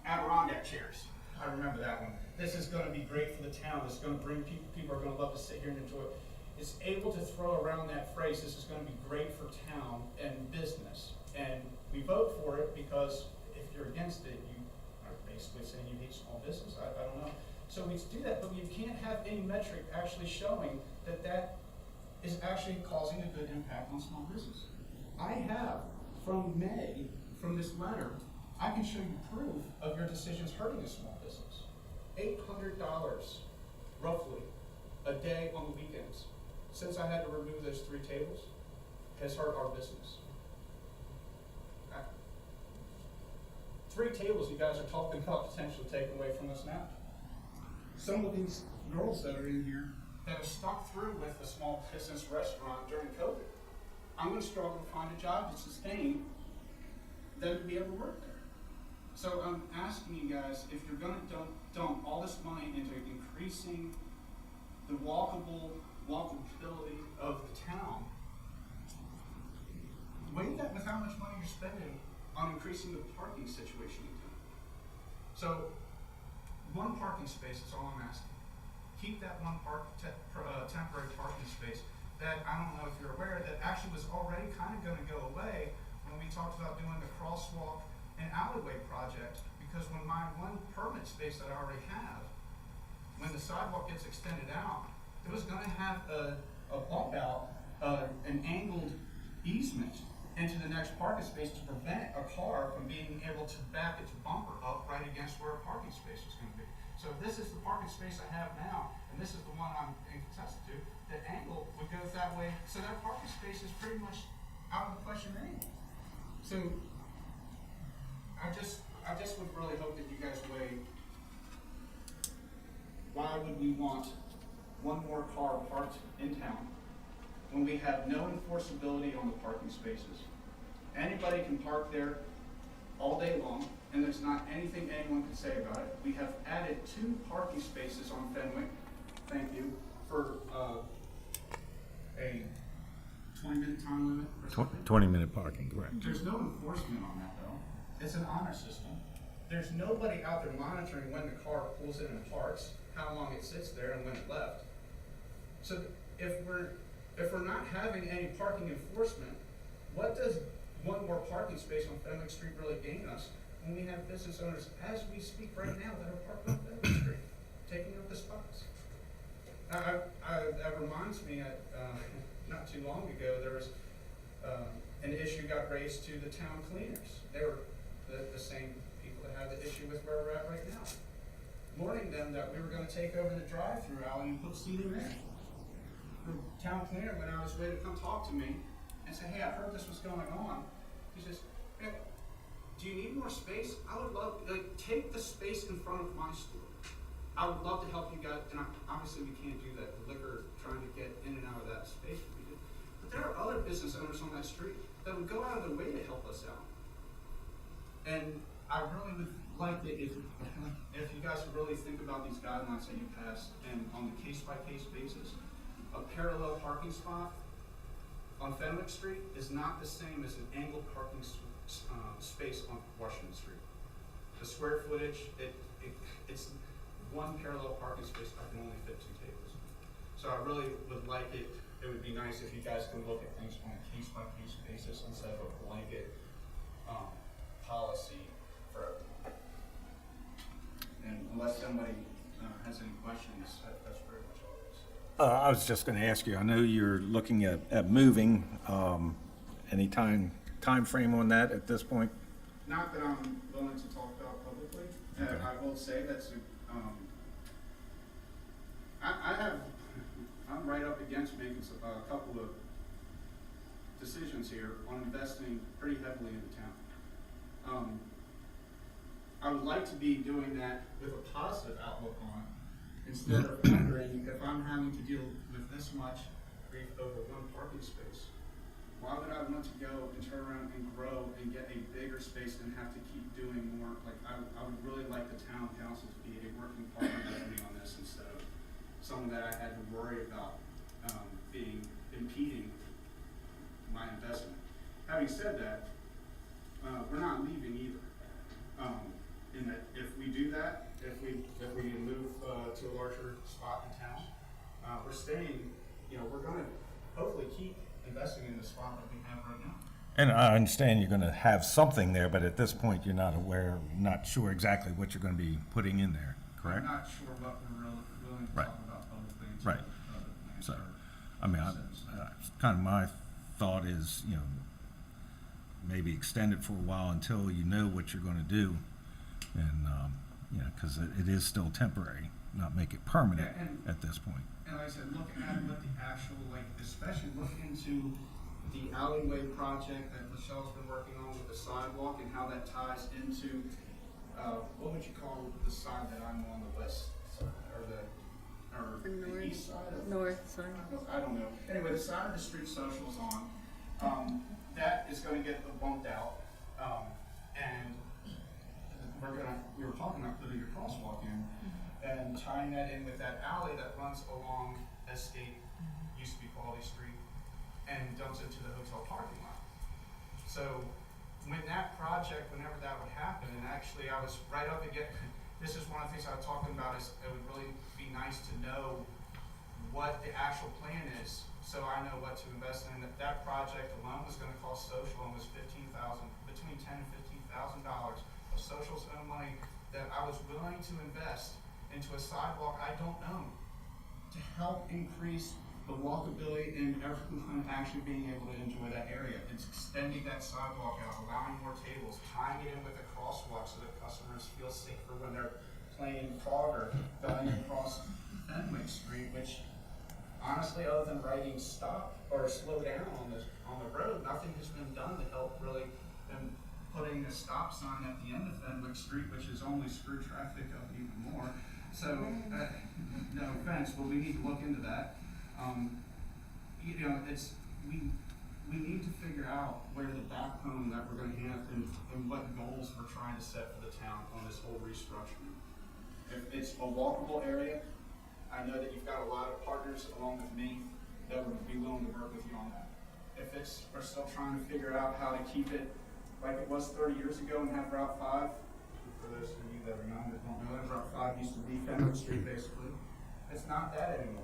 Speaker 11: Adirondack chairs. I remember that one. This is going to be great for the town. This is going to bring people are going to love to sit here and enjoy it. It's able to throw around that phrase, this is going to be great for town and business. And we vote for it because if you're against it, you are basically saying you hate small business. I don't know. So we do that, but you can't have any metric actually showing that that is actually causing a good impact on small business. I have, from May, from this letter, I can show you proof of your decisions hurting a small business. $800, roughly, a day on the weekends, since I had to remove those 3 tables, has hurt our business. 3 tables you guys are talking about potentially taking away from us now. Some of these girls that are in here that have stuck through with a small business restaurant during COVID, I'm going to struggle to find a job to sustain them to be able to work there. So I'm asking you guys, if you're going to dump all this money into increasing the walkability of the town, weigh that with how much money you're spending on increasing the parking situation in town. So 1 parking space is all I'm asking. Keep that 1 temporary parking space that, I don't know if you're aware, that actually was already kind of going to go away when we talked about doing the crosswalk and alleyway project, because when my 1 permit space that I already have, when the sidewalk gets extended out, it was going to have a bump out, an angled easement into the next parking space to prevent a car from being able to back its bumper up right against where a parking space is going to be. So if this is the parking space I have now, and this is the one I'm contested to, the angle would go that way, so that parking space is pretty much out of the question anyway. So I just would really hope that you guys weigh, why would we want 1 more car parked in town when we have no enforceability on the parking spaces? Anybody can park there all day long, and there's not anything anyone can say about it. We have added 2 parking spaces on Fenwick, thank you, for a 20-minute time limit or something.
Speaker 4: 20-minute parking, correct.
Speaker 11: There's no enforcement on that, though. It's an honor system. There's nobody out there monitoring when the car pulls in and parks, how long it sits there, and when it left. So if we're not having any parking enforcement, what does 1 more parking space on Fenwick Street really gain us when we have business owners, as we speak right now, that are parked on Fenwick Street, taking up the spots? That reminds me, not too long ago, there was an issue got raised to the town cleaners. They were the same people that have the issue with where we're at right now. Warning them that we were going to take over the drive-through alley and put seating there. The town cleaner went out his way to come talk to me and say, hey, I heard this was going on. He says, hey, do do you need more space? I would love, like, take the space in front of my store. I would love to help you guys, and obviously we can't do that. The liquor, trying to get in and out of that space would be good. But there are other business owners on that street that would go out of their way to help us out. And I really would like it if you guys would really think about these guidelines that you passed, and on the case-by-case basis, a parallel parking spot on Fenwick Street is not the same as an angled parking space on Washington Street. The square footage, it's one parallel parking space, I can only fit 2 tables. So I really would like it would be nice if you guys could look at things on a case-by-case basis instead of a blanket policy for everyone. And unless somebody has any questions, that's pretty much all it is.
Speaker 4: I was just going to ask you, I know you're looking at moving, any time frame on that at this point?
Speaker 11: Not that I'm willing to talk about publicly.
Speaker 4: Okay.
Speaker 11: I will say that's I'm right up against making a couple of decisions here on investing pretty heavily in the town. I would like to be doing that with a positive outlook on it, instead of wondering if I'm having to deal with this much grief over one parking space. Why would I want to go and turn around and grow and get a bigger space and have to keep doing more? Like, I would really like the town council to be a working partner with me on this instead of someone that I had to worry about impeding my investment. Having said that, we're not leaving either. In that, if we do that, if we move to a larger spot in town, we're staying. We're going to hopefully keep investing in the spot that we have right now.
Speaker 4: And I understand you're going to have something there, but at this point, you're not sure exactly what you're going to be putting in there, correct?
Speaker 11: I'm not sure what we're willing to
Speaker 4: Right.
Speaker 11: talk about publicly.
Speaker 4: Right. So, I mean, kind of my thought is, maybe extend it for a while until you know what you're going to do, and because it is still temporary, not make it permanent at this point.
Speaker 11: And like I said, looking at what the actual, especially looking into the alleyway project that Michelle's been working on with the sidewalk and how that ties into, what would you call the side that I'm on, the west side, or the east side?
Speaker 2: North side.
Speaker 11: I don't know. Anyway, the side of the street social's on, that is going to get bumped out, and we were talking about putting a crosswalk in, and tying that in with that alley that runs along Escape, used to be Quality Street, and dumps into the hotel parking lot. So when that project, whenever that would happen, and actually I was right up against, this is one of the things I was talking about, is it would really be nice to know what the actual plan is, so I know what to invest in. That project alone was going to cost social almost between $10,000 and $15,000 of social's own money that I was willing to invest into a sidewalk I don't own, to help increase the walkability and everyone actually being able to enjoy that area. It's extending that sidewalk out, allowing more tables, tying it in with a crosswalk so that customers feel safer when they're playing cog or going across Fenwick Street, which honestly, other than writing stop or slow down on the road, nothing has been done to help really, and putting a stop sign at the end of Fenwick Street, which is only screw traffic up even more. So, no offense, but we need to look into that. We need to figure out where the backbone that we're going to have and what goals we're trying to set for the town on this whole restructuring. If it's a walkable area, I know that you've got a lot of partners along with me that would be willing to work with you on that. If we're still trying to figure out how to keep it like it was 30 years ago and have Route 5, for those of you that are young that don't know, Route 5 used to be Fenwick Street basically. It's not that anymore.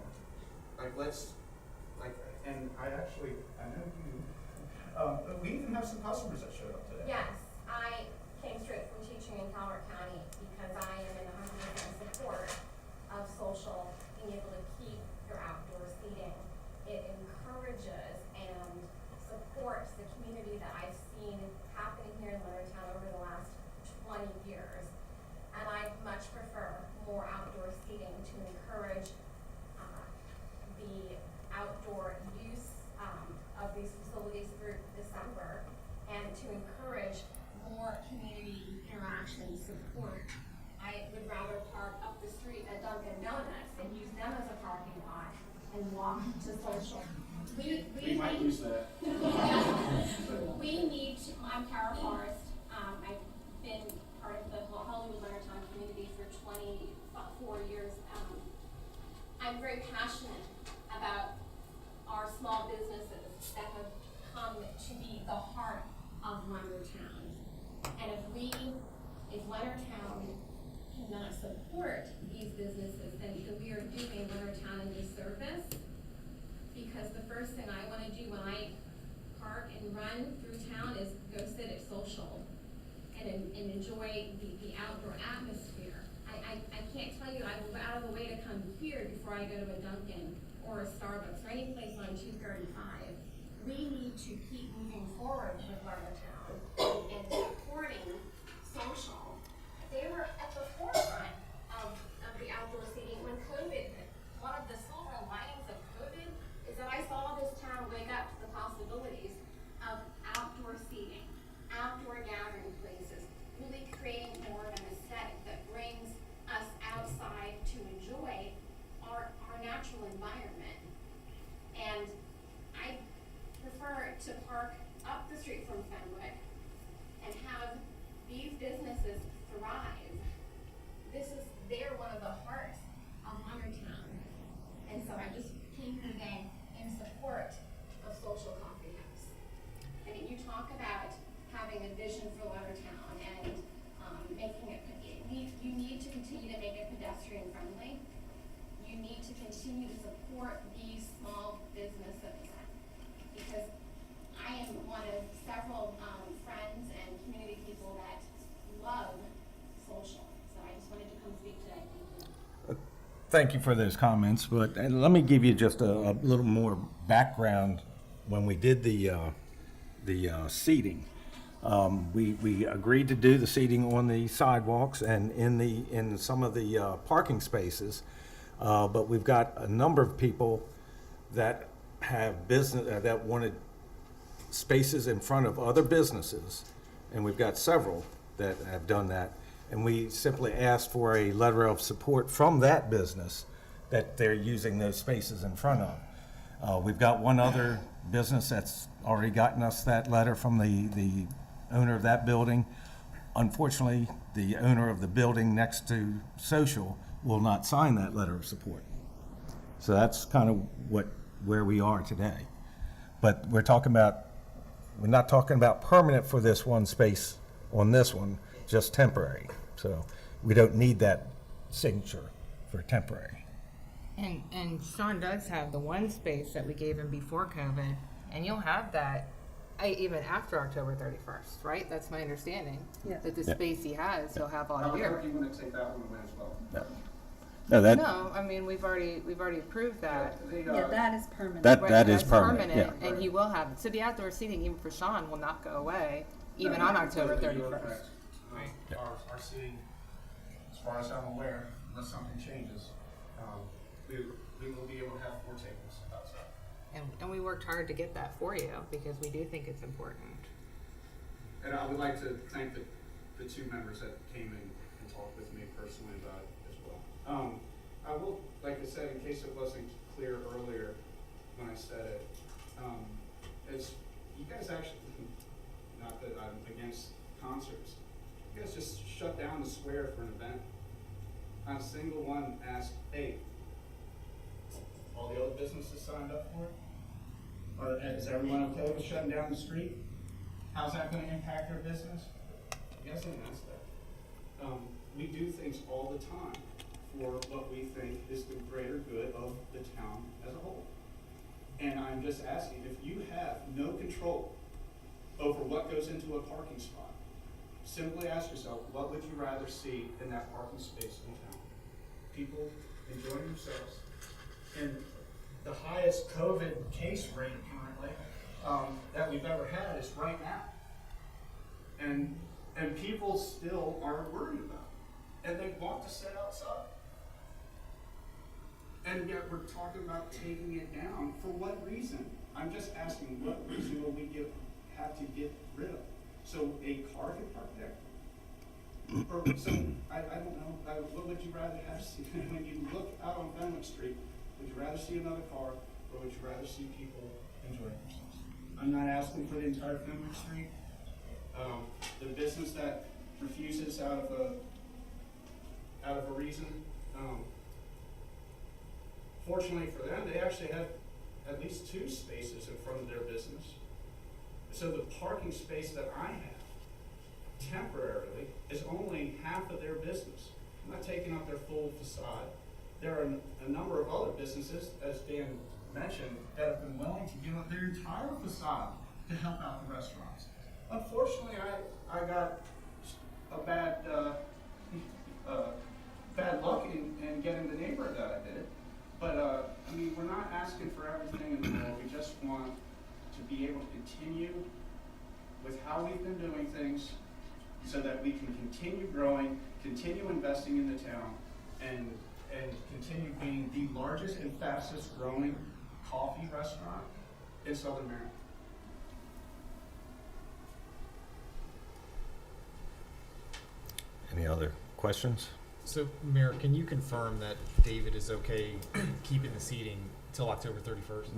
Speaker 11: And I know you, but we even have some customers that showed up today.
Speaker 12: Yes, I came straight from teaching in Calvert County because I am in 100% support of social, being able to keep your outdoor seating. It encourages and supports the community that I've seen happening here in Leonardtown over the last 20 years. And I much prefer more outdoor seating to encourage the outdoor use of these facilities through December, and to encourage more community actually support. I would rather park up the street at Dunkin' Donuts and use them as a parking lot and walk to social.
Speaker 11: We might use that.
Speaker 12: We need to, I'm Kara Forrest. I've been part of the Hollywood Leonardtown community for 24 years. I'm very passionate about our small businesses that have come to be the heart of Leonardtown. And if Leonardtown cannot support these businesses, then we are doing Leonardtown a disservice. Because the first thing I want to do when I park and run through town is go sit at Social and enjoy the outdoor atmosphere. I can't tell you, I will go out of the way to come here before I go to a Dunkin' or a Starbucks or any place on 235. We need to keep moving forward with Leonardtown and supporting Social. They were at the forefront of the outdoor seating when COVID hit. One of the silver linings of COVID is that I saw this town wake up to the possibilities of outdoor seating, outdoor gathering places, really creating more of an aesthetic that brings us outside to enjoy our natural environment. And I prefer to park up the street from Fenwick and have these businesses thrive. They're one of the hearts of Leonardtown. And so I just came here today in support of Social Coffee House. I mean, you talk about having a vision for Leonardtown and making it, you need to continue to make it pedestrian friendly. You need to continue to support these small businesses because I am one of several friends and community people that love Social. So I just wanted to come speak today.
Speaker 4: Thank you for those comments, but let me give you just a little more background. When we did the seating, we agreed to do the seating on the sidewalks and in some of the parking spaces, but we've got a number of people that have business that wanted spaces in front of other businesses, and we've got several that have done that. And we simply asked for a letter of support from that business that they're using those spaces in front of. We've got one other business that's already gotten us that letter from the owner of that building. Unfortunately, the owner of the building next to Social will not sign that letter of support. So that's kind of where we are today. But we're not talking about permanent for this one space on this one, just temporary. So we don't need that signature for temporary.
Speaker 10: And Sean does have the one space that we gave him before COVID, and you'll have that even after October 31st, right? That's my understanding.
Speaker 2: Yeah.
Speaker 10: That the space he has, he'll have all year.
Speaker 11: Are you going to take that one away as well?
Speaker 10: No, I mean, we've already approved that.
Speaker 2: Yeah, that is permanent.
Speaker 4: That
Speaker 10: That's
Speaker 4: is permanent, yeah.
Speaker 10: and he will have it. So the outdoor seating, even for Sean, will not go away, even on October 31st.
Speaker 11: Our seating, as far as I'm aware, unless something changes, we will be able to have 4 tables outside.
Speaker 10: And we worked hard to get that for you because we do think it's important.
Speaker 11: And I would like to thank the 2 members that came in and talked with me personally about it as well. I will, like I said, in case it wasn't clear earlier when I said it, is you guys actually, not that I'm against concerts, you guys just shut down the square for an event. Not a single one asked, hey, all the other businesses signed up for it? Or is everyone okay with shutting down the street? How's that going to impact their business? You guys didn't ask that. We do things all the time for what we think is the greater good of the town as a whole. And I'm just asking, if you have no control over what goes into a parking spot, simply ask yourself, what would you rather see in that parking space in town? People enjoying themselves. And the highest COVID case rate currently that we've ever had is right now. And people still are worried about it. And they want to sit outside. And yet we're talking about taking it down. For what reason? I'm just asking, what reason will we have to get rid of? So a car can park there? Or I don't know, what would you rather have seen? When you look out on Fenwick Street, would you rather see another car, or would you rather see people enjoy themselves? I'm not asking for the entire Fenwick Street. The business that refuses out of a reason, fortunately for them, they actually have at least 2 spaces in front of their business. So the parking space that I have temporarily is only half of their business. I'm not taking up their full facade. There are a number of other businesses, as Dan mentioned, that have been willing to give up their entire facade to help out the restaurants. Unfortunately, I got a bad luck in getting the neighborhood that I did. But I mean, we're not asking for everything in the world. We just want to be able to continue with how we've been doing things, so that we can continue growing, continue investing in the town, and continue being the largest and fastest growing coffee restaurant in Southern Maryland.
Speaker 4: Any other questions?
Speaker 5: So, Mayor, can you confirm that David is okay keeping the seating till October 31st?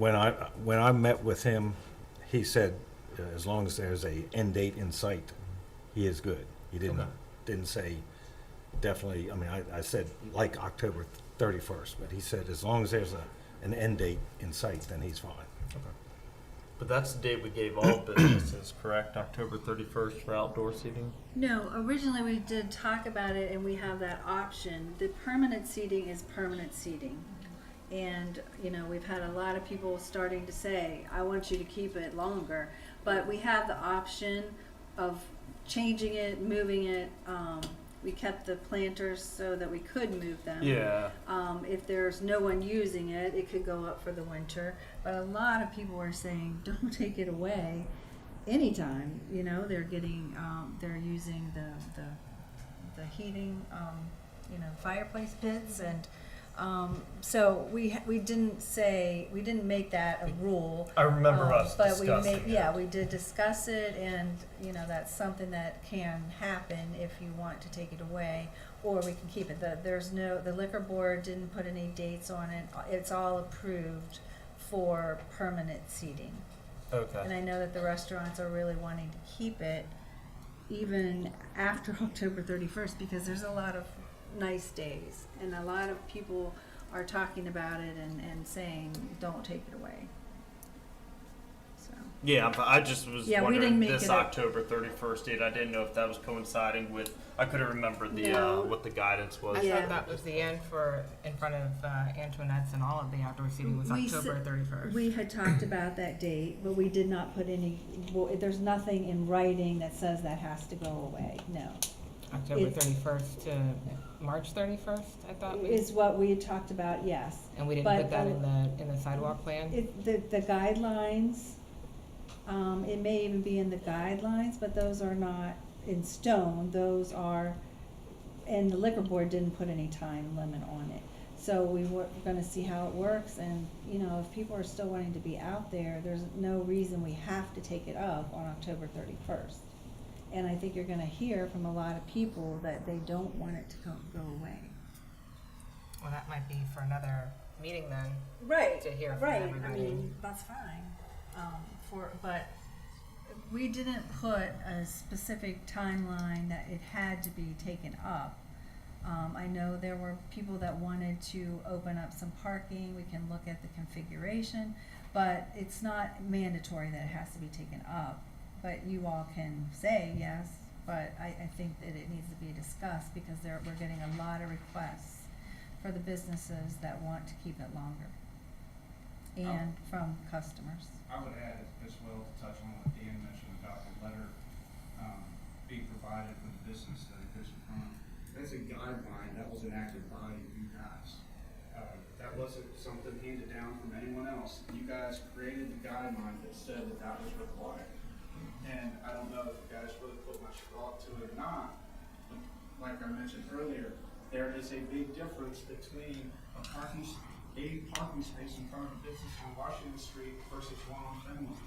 Speaker 4: When I met with him, he said as long as there's a end date in sight, he is good. He didn't say definitely. I mean, I said like October 31st, but he said as long as there's an end date in sight, then he's fine.
Speaker 5: Okay.
Speaker 9: But that's the date we gave all businesses, correct? October 31st for outdoor seating?
Speaker 2: No, originally we did talk about it and we have that option. The permanent seating is permanent seating. And, you know, we've had a lot of people starting to say, I want you to keep it longer. But we have the option of changing it, moving it. We kept the planters so that we could move them.
Speaker 9: Yeah.
Speaker 2: If there's no one using it, it could go up for the winter. But a lot of people are saying, don't take it away anytime. You know, they're getting, they're using the heating, you know, fireplace pits, and so we didn't make that a rule.
Speaker 9: I remember us
Speaker 2: but
Speaker 9: discussing it.
Speaker 2: we did discuss it, and you know, that's something that can happen if you want to take it away, or we can keep it. The liquor board didn't put any dates on it. It's all approved for permanent seating.
Speaker 9: Okay.
Speaker 2: And I know that the restaurants are really wanting to keep it even after October 31st, because there's a lot of nice days, and a lot of people are talking about it and saying don't take it away. So
Speaker 9: Yeah, but I just was
Speaker 2: Yeah, we
Speaker 9: wondering
Speaker 2: didn't make
Speaker 9: this
Speaker 2: it
Speaker 9: October 31st date. I didn't know if that was coinciding with. I couldn't remember the
Speaker 2: No.
Speaker 9: what the guidance was.
Speaker 10: I
Speaker 2: Yeah.
Speaker 10: thought that was the end for in front of Antoinette's, and all of the outdoor seating was
Speaker 2: We
Speaker 10: October
Speaker 2: said-
Speaker 10: 31st.
Speaker 2: we had talked about that date, but we did not put any, there's nothing in writing that says that has to go away. No,
Speaker 10: October
Speaker 2: it-
Speaker 10: 31st to March 31st, I thought.
Speaker 2: is what we had talked about. Yes,
Speaker 10: And we didn't
Speaker 2: but,
Speaker 10: put that in the sidewalk plan?
Speaker 2: the guidelines, it may even be in the guidelines, but those are not in stone. Those are, and the liquor board didn't put any time limit on it. So we were gonna see how it works, and, you know, if people are still wanting to be out there, there's no reason we have to take it up on October 31st. And I think you're gonna hear from a lot of people that they don't want it to go away.
Speaker 10: Well, that might be for another meeting then.
Speaker 2: Right,
Speaker 10: To hear from
Speaker 2: right, I
Speaker 10: everybody.
Speaker 2: mean, that's fine, but we didn't put a specific timeline that it had to be taken up. I know there were people that wanted to open up some parking, we can look at the configuration, but it's not mandatory that it has to be taken up. But you all can say yes, but I think that it needs to be discussed, because we're getting a lot of requests for the businesses that want to keep it longer, and from customers.
Speaker 11: I would add as well, to touch on what Dan mentioned about the letter being provided from the business that it goes in front. That's a guideline that was enacted by you guys. That wasn't something handed down from anyone else. You guys created the guideline that said that that was required. And I don't know if you guys really put much thought to it or not, but like I mentioned earlier, there is a big difference between a parking space in front of a business on Washington Street versus one on Fenwick.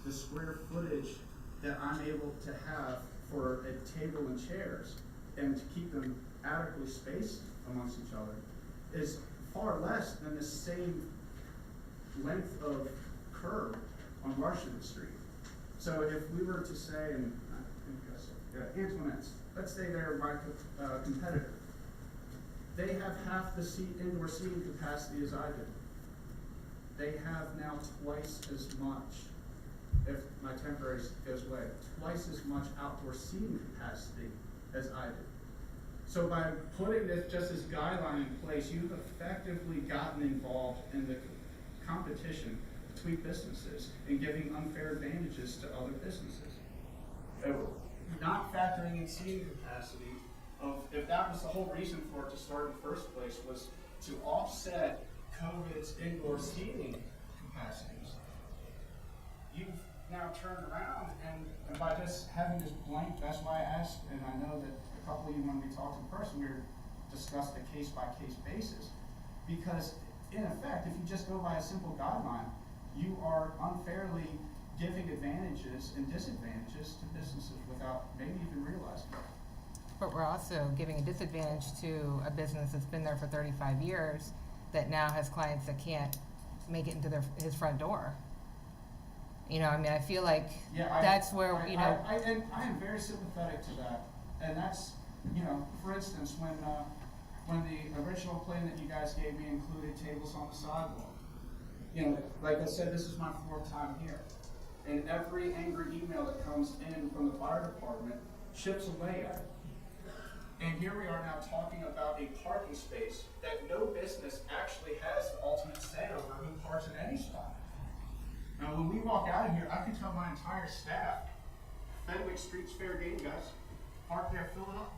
Speaker 11: The square footage that I'm able to have for a table and chairs and to keep them adequately spaced amongst each other is far less than the same length of curb on Washington Street. So if we were to say, and I think I said, Antoinette's, let's say they're my competitor. They have half the indoor seating capacity as I do. They have now twice as much, if my temporary goes away, twice as much outdoor seating capacity as I do. So by putting this just as guideline in place, you've effectively gotten involved in the competition between businesses and giving unfair advantages to other businesses. Not factoring in seating capacity, if that was the whole reason for it to start in the first place, was to offset COVID's indoor seating capacities. You've now turned around and by just having this blank, that's why I asked, and I know that a couple of you, when we talked in person, we discussed a case-by-case basis. Because in effect, if you just go by a simple guideline, you are unfairly giving advantages and disadvantages to businesses without maybe even realizing it.
Speaker 10: But we're also giving a disadvantage to a business that's been there for 35 years that now has clients that can't make it into his front door. You know, I mean, I feel like that's where, I am very sympathetic to that. And that's, you know, for instance, when the original plan that you guys gave me included tables on the sidewalk. You know, like I said, this is my 4th time here. And every angry email that comes in from the fire department chips away at it. And here we are now talking about a parking space that no business actually has the ultimate say over who parks in any spot. Now, when we walk out of here, I can tell my entire staff, Fenwick Street's fair game, guys. Park there, fill it up.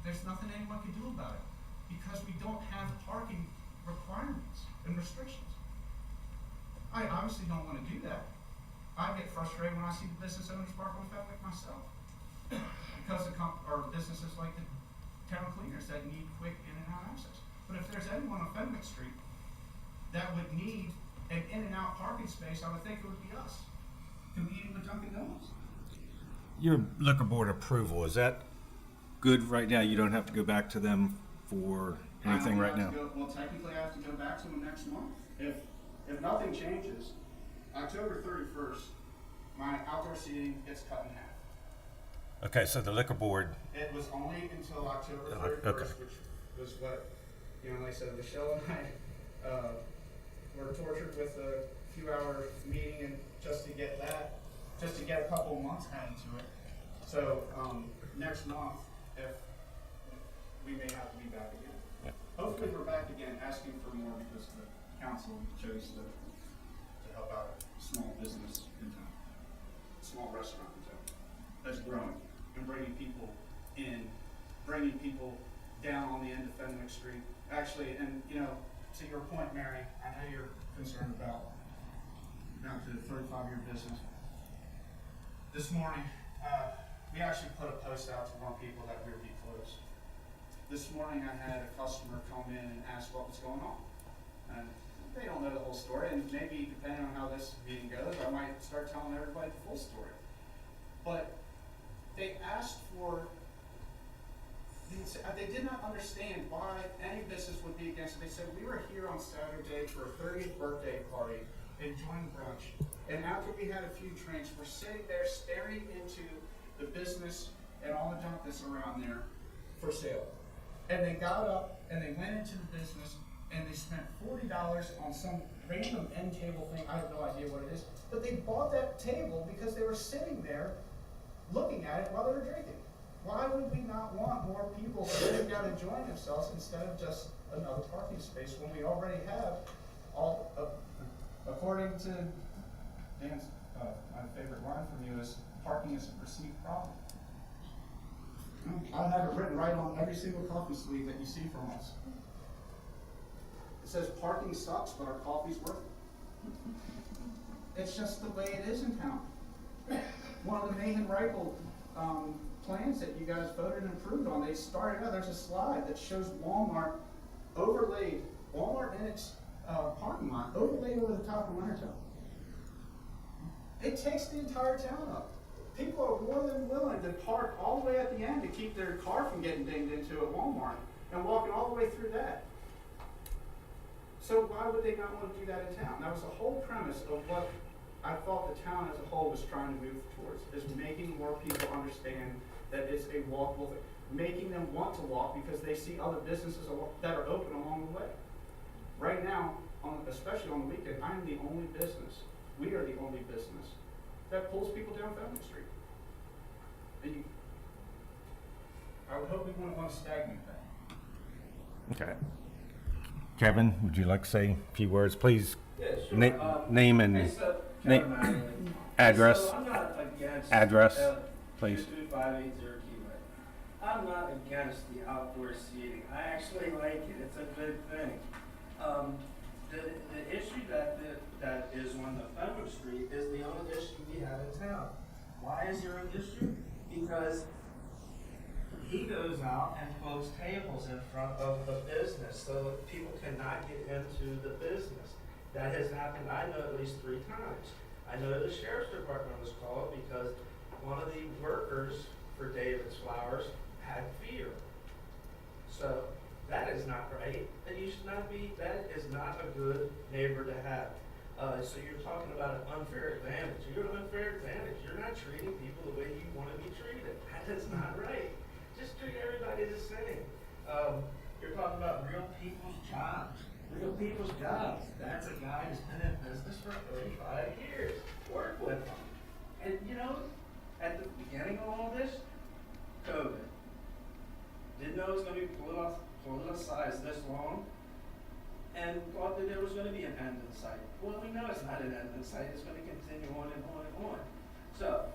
Speaker 10: There's nothing anyone can do about it because we don't have parking requirements and restrictions. I obviously don't want to do that. I get frustrated when I see the business owners park on Fenwick myself. Because businesses like the town cleaners that need quick in and out access. But if there's anyone on Fenwick Street that would need an in and out parking space, I would think it would be us, competing with Dunkin' Donuts.
Speaker 4: Your liquor board approval, is that good right now? You don't have to go back to them for anything right now?
Speaker 11: Well, technically I have to go back to them next month. If nothing changes, October 31st, my outdoor seating gets cut in half.
Speaker 4: Okay, so the liquor board,
Speaker 11: It was only until October 31st,
Speaker 4: okay.
Speaker 11: which was what, you know, like I said, Michelle and I were tortured with a few-hour meeting and just to get a couple of months added to it. So next month, if we may have to be back again.
Speaker 4: Yeah.
Speaker 11: Hopefully, we're back again asking for more because the council chose to help out a small business in town, a small restaurant in town that's growing and bringing people in, bringing people down on the end of Fenwick Street. Actually, and you know, to your point, Mary, I know you're concerned about down to the 35-year business. This morning, we actually put a post out to warn people that we would be closed. This morning, I had a customer come in and ask what was going on. And they don't know the whole story, and maybe depending on how this meeting goes, I might start telling everybody the full story. But they asked for, they did not understand why any business would be against it. They said, we were here on Saturday for a 30th birthday party, enjoying brunch. And after we had a few drinks, we're sitting there staring into the business and all the junk that's around there for sale. And they got up and they went into the business and they spent $40 on some random end table thing. I have no idea what it is. But they bought that table because they were sitting there looking at it while they were drinking. Why would we not want more people sitting down enjoying themselves instead of just another parking space when we already have all, according to Dan's, my favorite line from you is, parking is a perceived problem. I have it written right on every single coffee sleeve that you see from us. It says parking sucks, but our coffee's worth it. It's just the way it is in town. One of the Mayhem Reichel plans that you guys voted and approved on, they started out, there's a slide that shows Walmart overlaid, Walmart in its parking lot, overlaid over the top of Wintertown. It takes the entire town up. people are more than willing to park all the way at the end to keep their car from getting dinged into at Walmart and walking all the way through that. So why would they not want to do that in town? That was the whole premise of what I thought the town as a whole was trying to move towards, is making more people understand that it's a walkable thing, making them want to walk because they see other businesses that are open along the way. Right now, especially on the weekend, I am the only business, we are the only business that pulls people down Fenwick Street. And I would hope we wouldn't want to stagnate that.
Speaker 4: Okay. Kevin, would you like to say a few words, please?
Speaker 13: Yeah, sure.
Speaker 4: Name and address.
Speaker 13: So I'm not against
Speaker 4: Address, please.
Speaker 13: 22580 Keyway. I'm not against the outdoor seating. I actually like it. It's a good thing. The issue that is on the Fenwick Street is the only issue we have in town. Why is there an issue? Because he goes out and posts tables in front of the business so that people cannot get into the business. That has happened, I know, at least 3 times. I know the sheriff's department was called because one of the workers for David's Flowers had fear. So that is not right. And you should not be, that is not a good neighbor to have. So you're talking about an unfair advantage. You're an unfair advantage. You're not treating people the way you want to be treated. That is not right. Just treat everybody the same. You're talking about real people's jobs. Real people's jobs. That's a guy who's been in business for 35 years. Work with him. And you know, at the beginning of all this, COVID. Didn't know it was going to be politicized this long, and thought that there was going to be an end in sight. Well, we know it's not an end in sight. It's going to continue on and on and on. So,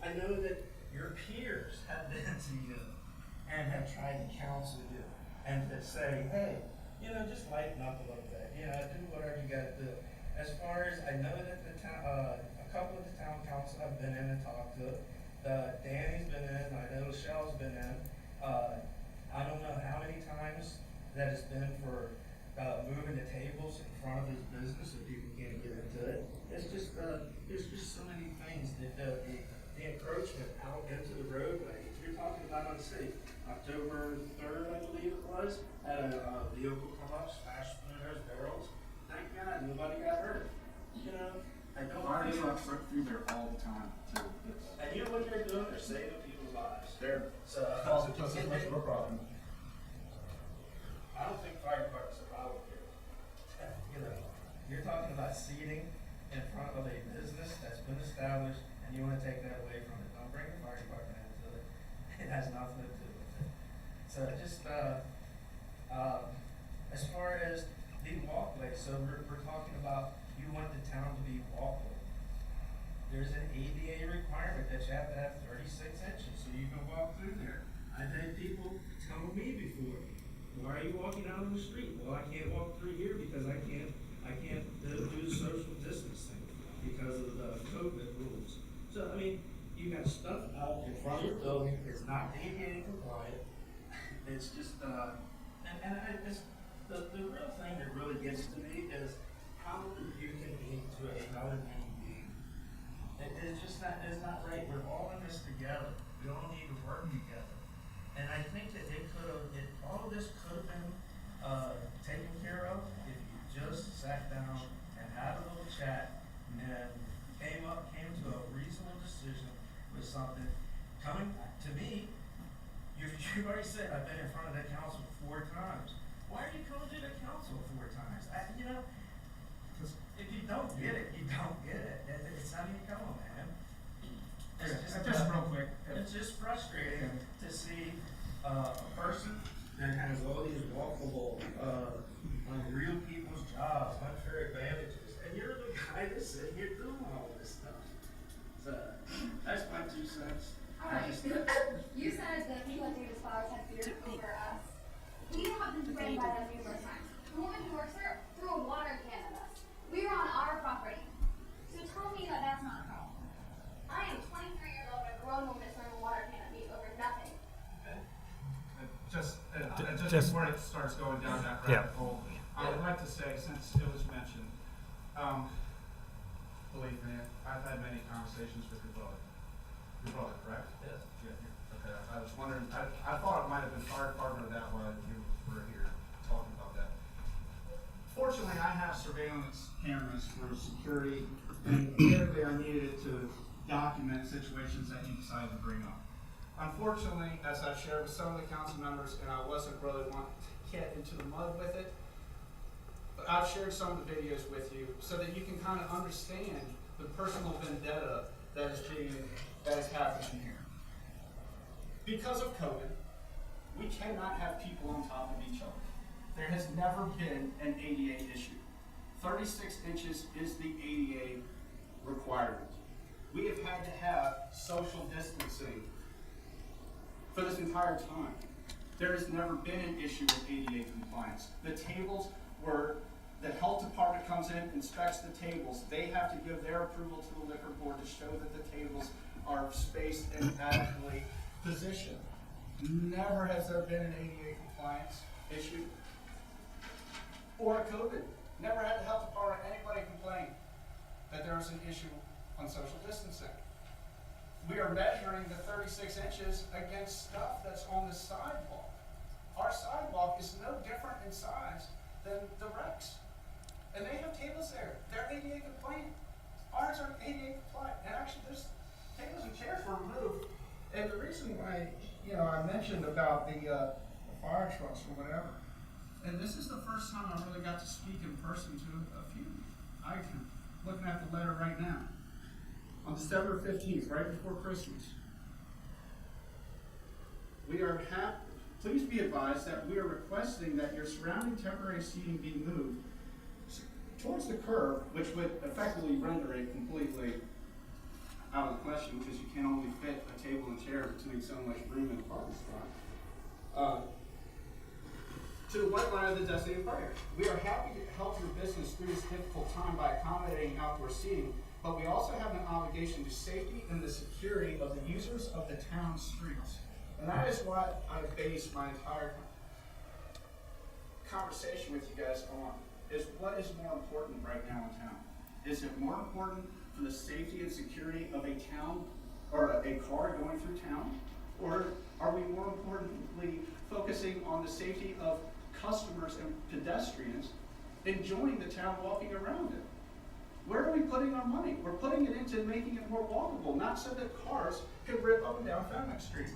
Speaker 13: I know that your peers have been to you and have tried to counsel you and to say, hey, you know, just lighten up a little bit. You know, do whatever you got to do. As far as I know that the town, a couple of the town council I've been in and talked to. Danny's been in. I know Michelle's been in. I don't know how many times that it's been for moving the tables in front of his business so people can't get into it. It's just there's just so many things that the encroachment out into the roadway. You're talking about, let's see, October 3rd, I believe it was, had a vehicle come up, smashed through those barrels. Thank God nobody got hurt. You know, I don't.
Speaker 11: Fire
Speaker 13: think
Speaker 11: trucks run through there all the time too.
Speaker 13: and you know what they're doing? They're saving people's lives.
Speaker 11: They're
Speaker 13: So
Speaker 11: also just as much of a problem.
Speaker 13: I don't think fire department's a problem here. You know, you're talking about seating in front of a business that's been established, and you want to take that away from it. Don't bring the fire department into it. It has nothing to do with it. So just as far as the walkway, so we're talking about you want the town to be walkable. There's an ADA requirement that you have to have 36 inches so you can walk through there. I've had people tell me before, why are you walking out on the street? Well, I can't walk through here because I can't do the social distancing because of the COVID rules. So, I mean, you got stuff out in front of your building, it's not ADA compliant. It's just, the real thing that really gets to me is how you can be to another human being. It's just not, it's not right. We're all in this together. We all need to work together. And I think that all of this could have been taken care of if you just sat down and had a little chat and came to a reasonable decision with something. Coming to me, you've already said I've been in front of the council 4 times. Why are you coming to the council 4 times? You know, if you don't get it, you don't get it. It's not even coming, man.
Speaker 11: Just real quick.
Speaker 13: It's just frustrating to see a person that has all these walkable, real people's jobs, unfair advantages, and you're the guy that's sitting here doing all this stuff. So that's my 2 cents.
Speaker 14: Alright, you said that people at David's Flowers had fear over us. We have been threatened by them numerous times. The woman who works there threw a water can at us. We were on our property. So tell me that that's not a problem. I am 23 years old and a grown woman is throwing a water can at me over nothing.
Speaker 11: Just
Speaker 4: Just-
Speaker 11: before it starts going down that
Speaker 4: Yeah.
Speaker 11: rabbit hole, I would like to say, since it was mentioned, belief in it. I've had many conversations with your brother. Your brother, correct? Yes. Yeah. Okay. I was wondering. I thought it might have been fire department or that while you were here talking about that. Fortunately, I have surveillance cameras for security, and clearly I needed it to document situations that you decided to bring up. Unfortunately, as I've shared with some of the council members, and I wasn't really wanting to get into the mud with it, but I've shared some of the videos with you so that you can kind of understand the personal vendetta that is happening here. Because of COVID, we cannot have people on top of each other. There has never been an ADA issue. 36 inches is the ADA requirement. We have had to have social distancing for this entire time. There has never been an issue with ADA compliance. The tables where the health department comes in, inspects the tables, they have to give their approval to the liquor board to show that the tables are spaced and adequately positioned. Never has there been an ADA compliance issue or a COVID. Never had the health department or anybody complain that there was an issue on social distancing. We are measuring the 36 inches against stuff that's on the sidewalk. Our sidewalk is no different in size than the Rex. And they have tables there. They're ADA compliant. Ours are ADA compliant. And actually, there's tables and chairs were removed. And the reason why, I mentioned about the fire trucks or whatever, and this is the first time I really got to speak in person to a few. I'm looking at the letter right now. On December 15th, right before Christmas, please be advised that we are requesting that your surrounding temporary seating be moved towards the curb, which would effectively render it completely out of the question because you can only fit a table and chair between so much room in the parking spot. To the white line of the designated area. We are happy to help your business through this difficult time by accommodating outdoor seating, but we also have an obligation to safety and the security of the users of the town streets. And that is what I base my entire conversation with you guys on, is what is more important right now in town? Is it more important for the safety and security of a town or a car going through town? Or are we more importantly focusing on the safety of customers and pedestrians enjoying the town, walking around it? Where are we putting our money? We're putting it into making it more walkable, not so that cars can rip up and down Fenwick Street.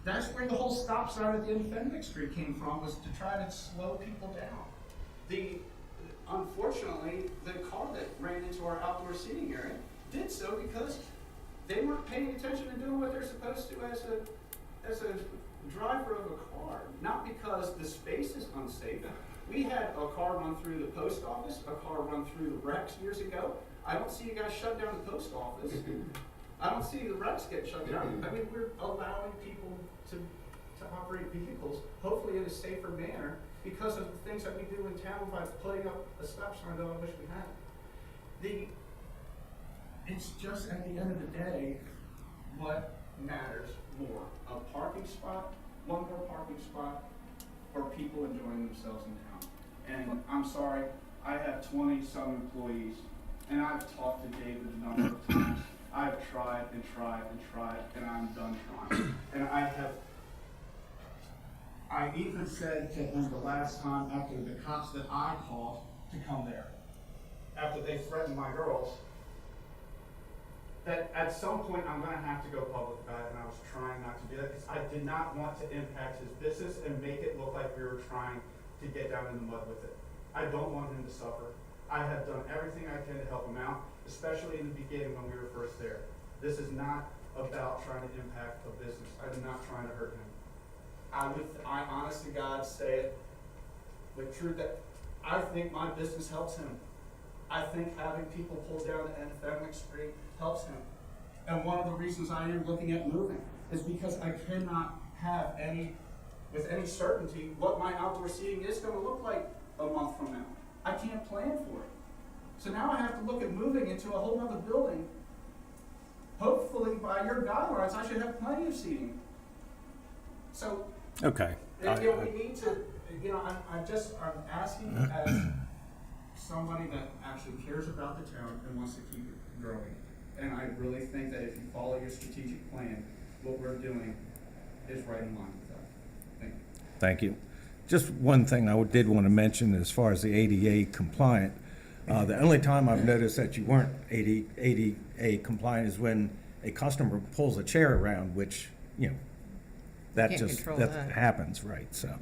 Speaker 11: That's where the whole stop sign at the end of Fenwick Street came from, was to try to slow people down. Unfortunately, the car that ran into our outdoor seating area did so because they weren't paying attention and doing what they're supposed to as a driver of a car, not because the space is unsafe. We had a car run through the post office, a car run through the Rex years ago. I don't see you guys shut down the post office. I don't see the Rex get shut down. I mean, we're allowing people to operate vehicles, hopefully in a safer manner, because of the things that we do in town by putting up a stop sign that I wish we had. It's just at the end of the day, what matters more? A parking spot, one more parking spot, or people enjoying themselves in town? And I'm sorry, I have 20-some employees, and I've talked to David a number of times. I've tried and tried and tried, and I'm done trying. And I even said to him the last time after the cops that I called to come there, after they threatened my girls, that at some point I'm going to have to go public about it, and I was trying not to do that because I did not want to impact his business and make it look like we were trying to get down in the mud with it. I don't want him to suffer. I have done everything I can to help him out, especially in the beginning when we were first there. This is not about trying to impact a business. I'm not trying to hurt him. I honest to God say it with truth that I think my business helps him. I think having people pull down the end of Fenwick Street helps him. And one of the reasons I am looking at moving is because I cannot have with any certainty what my outdoor seating is going to look like a month from now. I can't plan for it. So now I have to look at moving into a whole other building. Hopefully by your guidelines, I should have plenty of seating. So,
Speaker 4: okay.
Speaker 11: we need to, I'm asking somebody that actually cares about the town and wants to keep it growing. And I really think that if you follow your strategic plan, what we're doing is right in line with that. Thank you.
Speaker 4: Thank you. Just one thing I did want to mention as far as the ADA compliant. The only time I've noticed that you weren't ADA compliant is when a customer pulls a chair around, which, you know, that
Speaker 10: Can't
Speaker 4: just,
Speaker 10: control
Speaker 4: that
Speaker 10: that.
Speaker 4: happens, right? So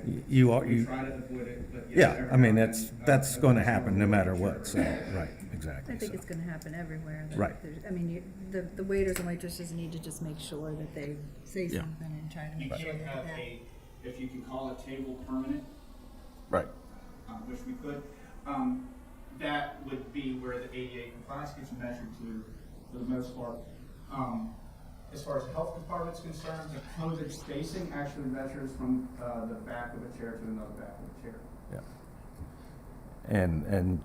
Speaker 11: We
Speaker 4: you
Speaker 11: try to avoid it, but yes,
Speaker 4: yeah,
Speaker 11: every
Speaker 4: I mean,
Speaker 11: now and
Speaker 4: that's
Speaker 11: then,
Speaker 4: going to
Speaker 11: a customer
Speaker 4: happen no
Speaker 11: will
Speaker 4: matter
Speaker 11: pull a
Speaker 4: what, so,
Speaker 11: chair.
Speaker 4: right, exactly.
Speaker 2: I think
Speaker 4: so.
Speaker 2: it's gonna happen everywhere. that
Speaker 4: Right.
Speaker 2: there's- I mean, the waiters and waitresses need to just make sure that they say
Speaker 4: Yeah.
Speaker 2: something and try to
Speaker 11: You
Speaker 2: make sure
Speaker 11: can't
Speaker 2: that
Speaker 11: have
Speaker 2: that.
Speaker 11: if you can call a table permanent,
Speaker 4: Right.
Speaker 11: which we could, that would be where the ADA compliance gets measured to, for the most part. As far as the health department's concerned, the COVID spacing actually measures from the back of a chair to another back of a chair.
Speaker 4: Yeah. And,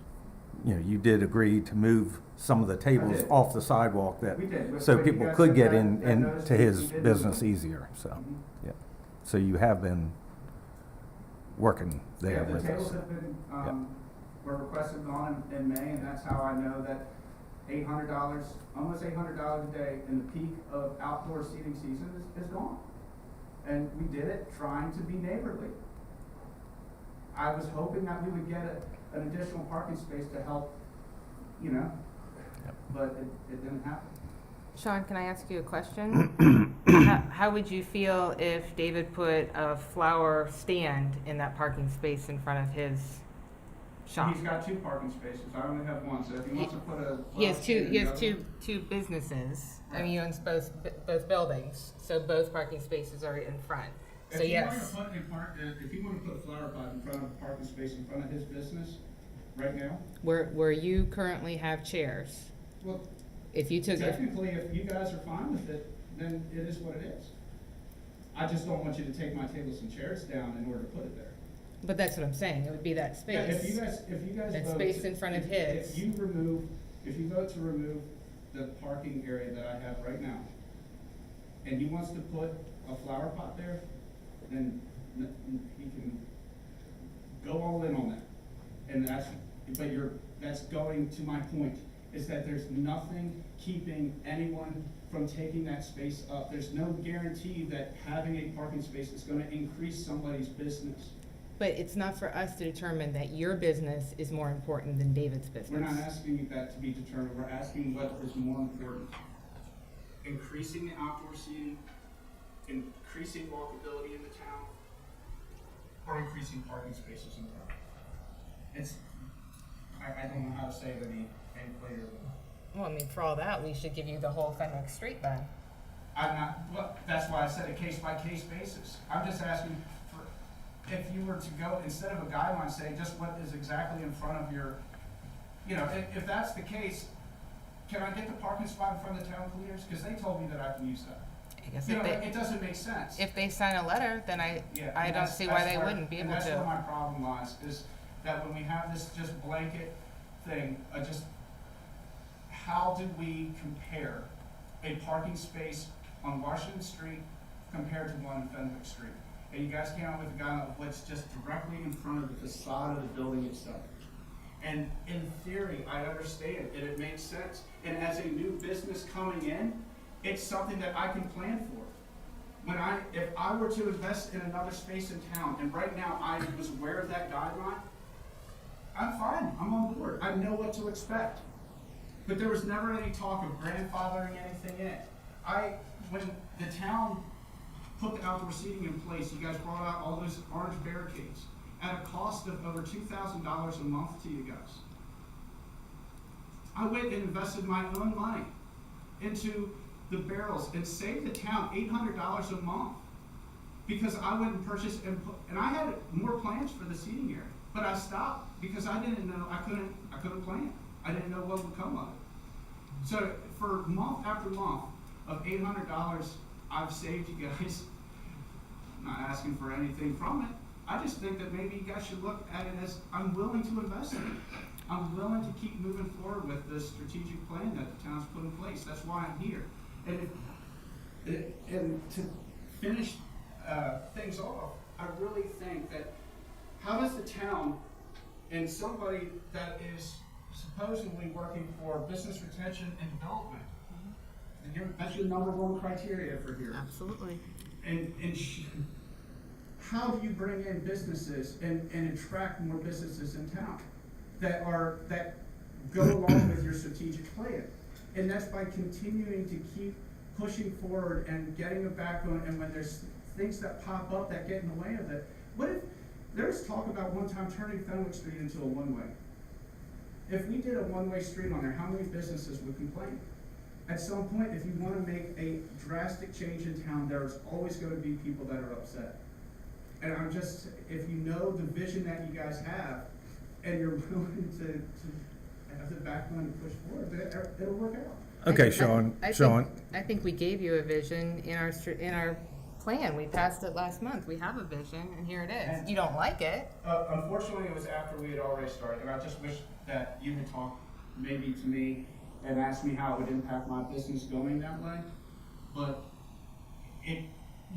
Speaker 4: you know, you did agree to move some of the tables
Speaker 11: did.
Speaker 4: off the sidewalk that,
Speaker 11: We did.
Speaker 4: so
Speaker 11: But you
Speaker 4: people
Speaker 11: guys
Speaker 4: could
Speaker 11: said
Speaker 4: get
Speaker 11: that- that notice
Speaker 4: into
Speaker 11: we
Speaker 4: his
Speaker 11: did move
Speaker 4: business
Speaker 11: them.
Speaker 4: easier, so,
Speaker 11: Mhm.
Speaker 4: yeah. So you have been working there
Speaker 11: Yeah, the
Speaker 4: with
Speaker 11: tables
Speaker 4: us.
Speaker 11: have been, were requested and on in May, and that's how I know that $800, almost $800 a day in the peak of outdoor seating season is gone. And we did it trying to be neighborly. I was hoping that we would get an additional parking space to help, you know,
Speaker 4: Yep.
Speaker 11: but it didn't happen.
Speaker 10: Sean, can I ask you a question? How would you feel if David put a flower stand in that parking space in front of his shop?
Speaker 11: He's got 2 parking spaces, I only have 1, so if he wants to put a.
Speaker 10: He has two,
Speaker 11: in
Speaker 10: he
Speaker 11: the
Speaker 10: has
Speaker 11: other-
Speaker 10: two businesses. I mean, he owns both buildings, so both parking spaces are in front. So yes.
Speaker 11: If you want to put a flower pot in front of a parking space in front of his business, right now,
Speaker 10: Where you currently have chairs,
Speaker 11: well,
Speaker 10: if you took,
Speaker 11: technically, if you guys are fine with it, then it is what it is. I just don't want you to take my tables and chairs down in order to put it there.
Speaker 10: but that's what I'm saying, it would be that
Speaker 11: Yeah, if you
Speaker 10: space.
Speaker 11: guys
Speaker 10: That
Speaker 11: vote
Speaker 10: space
Speaker 11: to-
Speaker 10: in front of
Speaker 11: if
Speaker 10: his.
Speaker 11: if you vote to remove the parking area that I have right now, and he wants to put a flower pot there, then he can go all in on that. And that's going to my point, is that there's nothing keeping anyone from taking that space up. There's no guarantee that having a parking space is gonna increase somebody's business.
Speaker 10: But it's not for us to determine that your business is more important than David's business.
Speaker 11: We're not asking that to be determined, we're asking what is more important. Increasing the outdoor seating, increasing walkability in the town, or increasing parking spaces in town. I don't know how to say it any clearer than.
Speaker 10: Well, I mean, for all that, we should give you the whole Fenwick Street then.
Speaker 11: That's why I said a case-by-case basis. I'm just asking for, if you were to go, instead of a guideline saying just what is exactly in front of your, you know, if that's the case, can I get the parking spot in front of the town cleaners? Because they told me that I can use that.
Speaker 10: I guess
Speaker 11: You
Speaker 10: if
Speaker 11: know,
Speaker 10: they,
Speaker 11: it doesn't make sense.
Speaker 10: if they sign a letter, then I
Speaker 11: Yeah,
Speaker 10: don't
Speaker 11: and that's-
Speaker 10: see why
Speaker 11: that's
Speaker 10: they
Speaker 11: where-
Speaker 10: wouldn't be able
Speaker 11: And that's where
Speaker 10: to.
Speaker 11: my problem lies, is that when we have this just blanket thing, how do we compare a parking space on Washington Street compared to one in Fenwick Street? And you guys came out with a guideline of what's just directly in front of the facade of the building itself. And in theory, I understand, and it makes sense. And as a new business coming in, it's something that I can plan for. If I were to invest in another space in town, and right now I was aware of that guideline, I'm fine, I'm on board, I know what to expect. But there was never any talk of grandfathering anything in. When the town put the outdoor seating in place, you guys brought out all those orange barricades at a cost of over $2,000 a month to you guys. I went and invested my own money into the barrels and saved the town $800 a month because I went and purchased and I had more plans for the seating area, but I stopped because I didn't know, I couldn't plan. I didn't know what would come of it. So for month after month of $800 I've saved you guys. I'm not asking for anything from it. I just think that maybe you guys should look at it as I'm willing to invest in it. I'm willing to keep moving forward with this strategic plan that the town's put in place. That's why I'm here. And to finish things off, I really think that how does the town
Speaker 13: and somebody that is supposedly working for business retention and development. And that's your number one criteria for here.
Speaker 10: Absolutely.
Speaker 13: How do you bring in businesses and attract more businesses in town that go along with your strategic plan? And that's by continuing to keep pushing forward and getting a backbone, and when there's things that pop up that get in the way of it. What if there's talk about one time turning Fenwick Street into a one-way? If we did a one-way street on there, how many businesses would complain? At some point, if you want to make a drastic change in town, there's always going to be people that are upset. And I'm just, if you know the vision that you guys have, and you're willing to have the backbone to push forward, it'll work out.
Speaker 4: Okay, Sean.
Speaker 10: I think we gave you a vision in our plan. We passed it last month. We have a vision, and here it is.
Speaker 13: And
Speaker 10: you don't like it.
Speaker 13: Unfortunately, it was after we had already started, and I just wish that you had talked maybe to me and asked me how it would impact my business going that way. But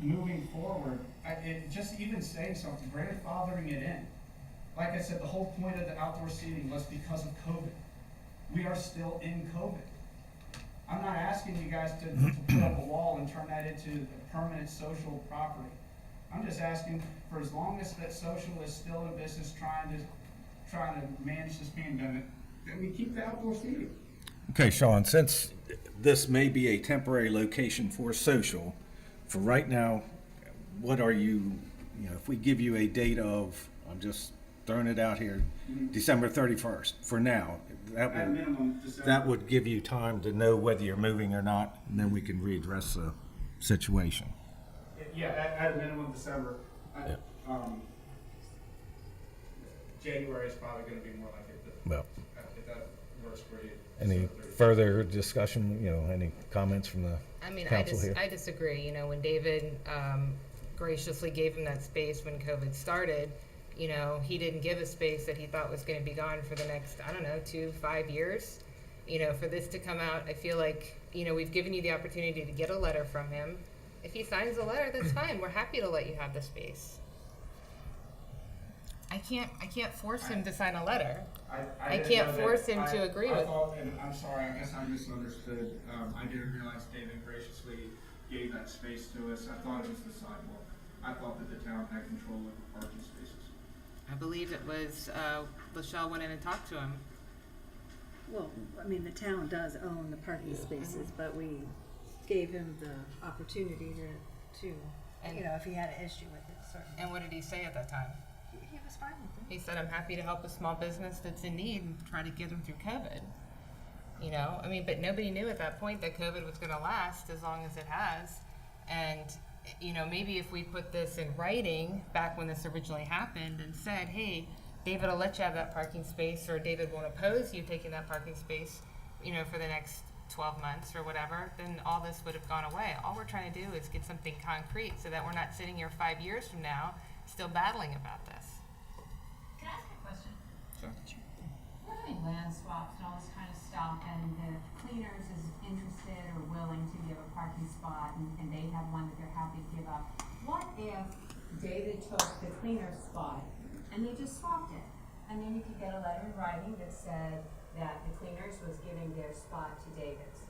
Speaker 13: moving forward, just even saying something, grandfathering it in. Like I said, the whole point of the outdoor seating was because of COVID. We are still in COVID. I'm not asking you guys to put up a wall and turn that into a permanent social property. I'm just asking for as long as that social is still in business trying to manage this pandemic, that we keep the outdoor seating.
Speaker 4: Okay, Sean, since this may be a temporary location for social, for right now, what are you know, if we give you a date of, I'm just throwing it out here, December 31st, for now, that would give you time to know whether you're moving or not, and then we can readdress the situation.
Speaker 13: Yeah, at a minimum December. January is probably going to be more like it.
Speaker 4: Well,
Speaker 13: if that works for you.
Speaker 4: any further discussion, any comments from the council here?
Speaker 10: I disagree. When David graciously gave him that space when COVID started, he didn't give a space that he thought was going to be gone for the next, 2-5 years. For this to come out, I feel like, we've given you the opportunity to get a letter from him. If he signs a letter, that's fine. We're happy to let you have the space. I can't force him to sign a letter. I can't force him to agree with.
Speaker 13: I'm sorry, I guess I misunderstood. I didn't realize David graciously gave that space to us. I thought it was the sidewalk. I thought that the town had control of the parking spaces.
Speaker 10: I believe it was, Lachelle went in and talked to him.
Speaker 2: Well, the town does own the parking spaces, but we gave him the opportunity to if he had an issue with it, certainly.
Speaker 10: And what did he say at that time?
Speaker 2: He was fine with it.
Speaker 10: He said, I'm happy to help a small business that's in need and try to get them through COVID. But nobody knew at that point that COVID was going to last as long as it has. And, maybe if we put this in writing back when this originally happened and said, hey, David will let you have that parking space, or David won't oppose you taking that parking space, for the next 12 months or whatever, then all this would have gone away. All we're trying to do is get something concrete so that we're not sitting here 5 years from now still battling about this.
Speaker 15: Can I ask a question?
Speaker 13: Sure.
Speaker 15: We're doing land swaps and all this kind of stuff, and the cleaners is interested or willing to give a parking spot, and they have one that they're happy to give up. What if David took the cleaner spot and they just swapped it? And then you could get a letter in writing that said that the cleaners was giving their spot to David's.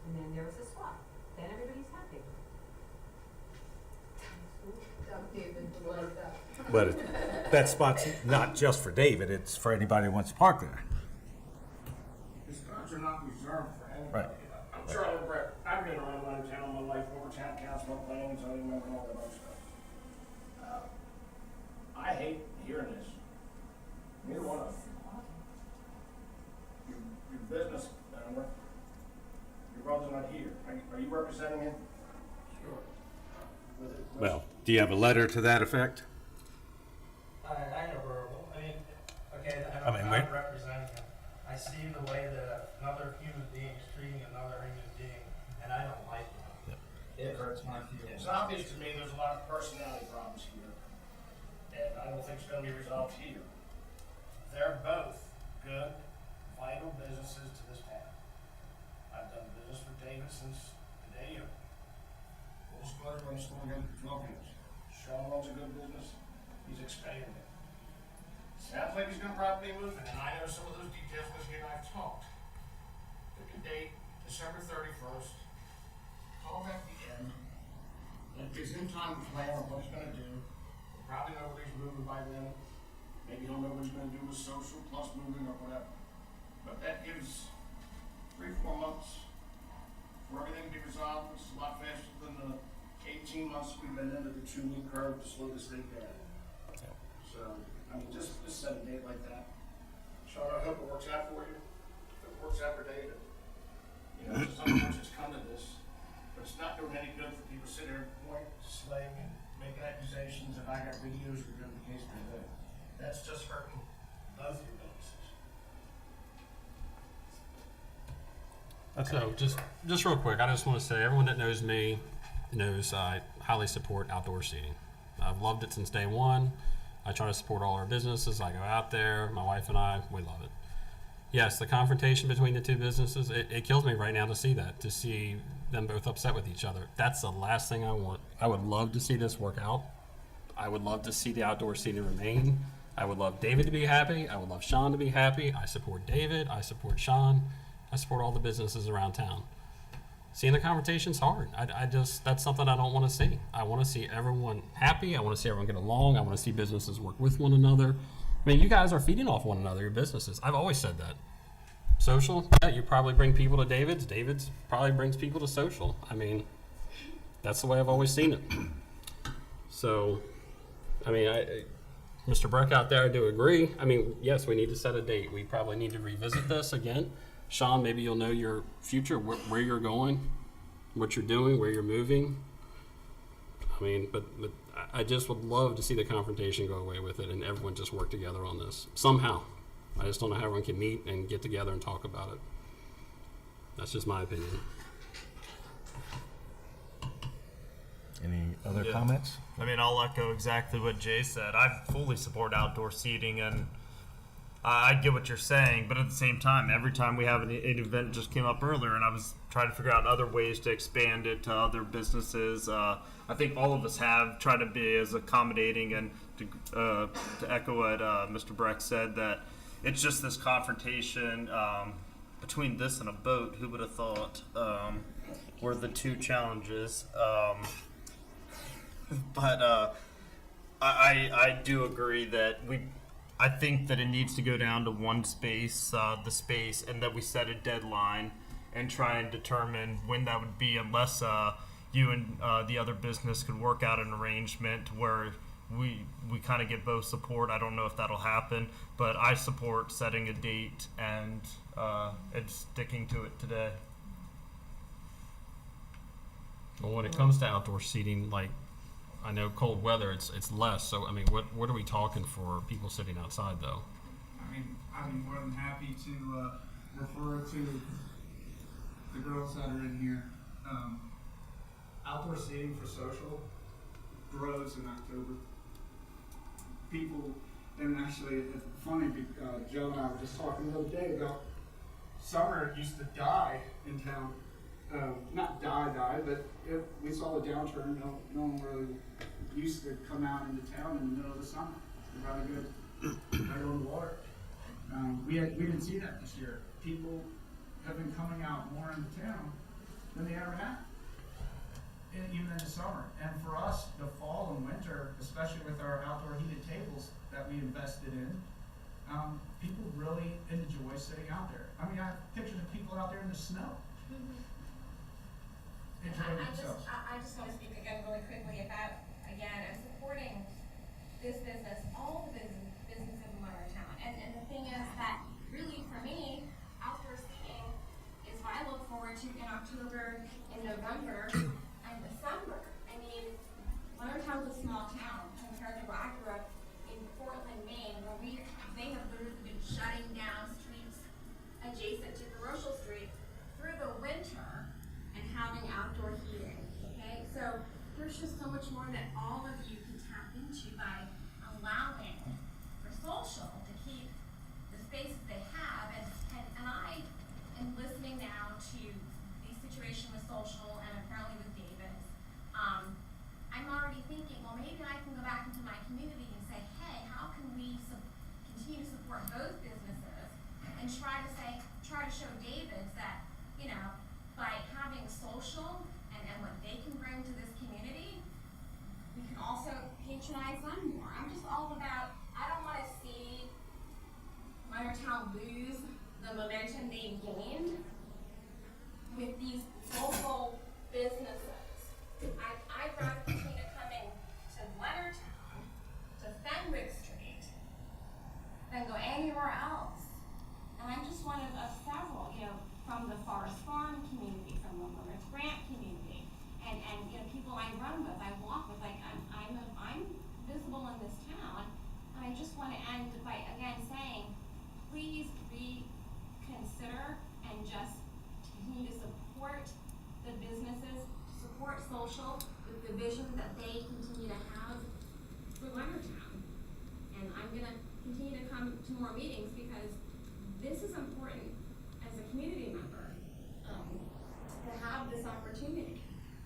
Speaker 15: And then there was a swap. Then everybody's happy.
Speaker 4: But that spot's not just for David, it's for anybody who wants to park there.
Speaker 13: The spots are not reserved for anybody.
Speaker 4: Right.
Speaker 16: I'm Charlie Brett. I've been around town all my life, over town council, planning, zoning, and all that other stuff. I hate hearing this. Neither one of them. Your business owner, your brother's not here. Are you representing him? Sure.
Speaker 4: Well, do you have a letter to that effect?
Speaker 16: I know verbal. I'm representing him. I see the way that another human being is treating another human being, and I don't like it.
Speaker 13: It hurts my feelings.
Speaker 16: It's obvious to me there's a lot of personality problems here, and I don't think it's going to be resolved here. They're both good, vital businesses to this town. I've done business with David since the day of. We'll just go ahead and store again for 12 years. Sean runs a good business. He's expanding it. Sounds like he's gonna probably be moving, and I know some of those details because he and I have talked. Pick a date, December 31st. Call back the end. It gives him time to plan on what he's gonna do. He'll probably know where he's moving by then. Maybe he'll know what he's gonna do with social plus moving or whatever. But that gives 3-4 months for everything to be resolved, which is a lot faster than the 18 months we've been into the tuning curve to slow this thing down. So, I mean, just set a date like that. Sean, I hope it works out for you. If it works out for David. You know, it's unfortunate it's come to this, but it's not doing any good for people to sit here and point, slang, and make accusations, and I got videos or whatever the case may be. That's just hurting both your businesses.
Speaker 7: So just real quick, I just want to say everyone that knows me knows I highly support outdoor seating. I've loved it since day one. I try to support all our businesses. I go out there, my wife and I, we love it. Yes, the confrontation between the two businesses, it kills me right now to see that, to see them both upset with each other. That's the last thing I want. I would love to see this work out. I would love to see the outdoor seating remain. I would love David to be happy. I would love Sean to be happy. I support David. I support Sean. I support all the businesses around town. Seeing the confrontation's hard. That's something I don't want to see. I want to see everyone happy. I want to see everyone get along. I want to see businesses work with one another. I mean, you guys are feeding off one another, your businesses. I've always said that. Social, yeah, you probably bring people to David's. David's probably brings people to social. I mean, that's the way I've always seen it. So, I mean, Mr. Breck out there, I do agree. I mean, yes, we need to set a date. We probably need to revisit this again. Sean, maybe you'll know your future, where you're going, what you're doing, where you're moving. I mean, but I just would love to see the confrontation go away with it and everyone just work together on this somehow. I just don't know how everyone can meet and get together and talk about it. That's just my opinion.
Speaker 4: Any other comments?
Speaker 9: I mean, I'll echo exactly what Jay said. I fully support outdoor seating, and I get what you're saying, but at the same time, every time we have an event just came up earlier, and I was trying to figure out other ways to expand it to other businesses. I think all of us have tried to be as accommodating, and to echo what Mr. Breck said, that it's just this confrontation between this and a boat. Who would have thought were the two challenges? But I do agree that I think that it needs to go down to one space, the space, and that we set a deadline and try and determine when that would be, unless you and the other business could work out an arrangement where we kind of get both support. I don't know if that'll happen, but I support setting a date and sticking to it today. Well, when it comes to outdoor seating, like, I know cold weather, it's less. So, I mean, what are we talking for people sitting outside, though?
Speaker 11: I mean, I'd be more than happy to refer to the girls that are in here. Outdoor seating for social grows in October. People, and actually, it's funny, Joe and I were just talking the other day about summer used to die in town. Not die, but we saw a downturn. No one really used to come out into town in the middle of the summer. They'd rather go on the water. We didn't see that this year. People have been coming out more into town than they ever have, even in the summer. And for us, the fall and winter, especially with our outdoor heated tables that we invested in, people really enjoy sitting out there. I mean, I have pictures of people out there in the snow.
Speaker 12: I just want to speak again really quickly about, again, I'm supporting this business, all the businesses in our town. And the thing is that really for me, outdoor seating is what I look forward to in October, in November, and December. I mean, Leonardtown's a small town compared to where I grew up in Portland, Maine, where they have literally been shutting down streets adjacent to Commercial Street through the winter and having outdoor heating, okay? So there's just so much more that all of you can tap into by allowing the momentum they've gained with these local businesses. I'd rather continue coming to Leonardtown, to Fenwick Street, than go anywhere else. And I'm just one of several, from the Forest Farm community, from the Plymouth Grant community, and people I run with, I walk with, I'm visible in this town, and I just want to end by again saying, please reconsider and just continue to support the businesses, support social, with the vision that they continue to have for Leonardtown. And I'm gonna continue to come to more meetings because this is important as a community member, to have this opportunity.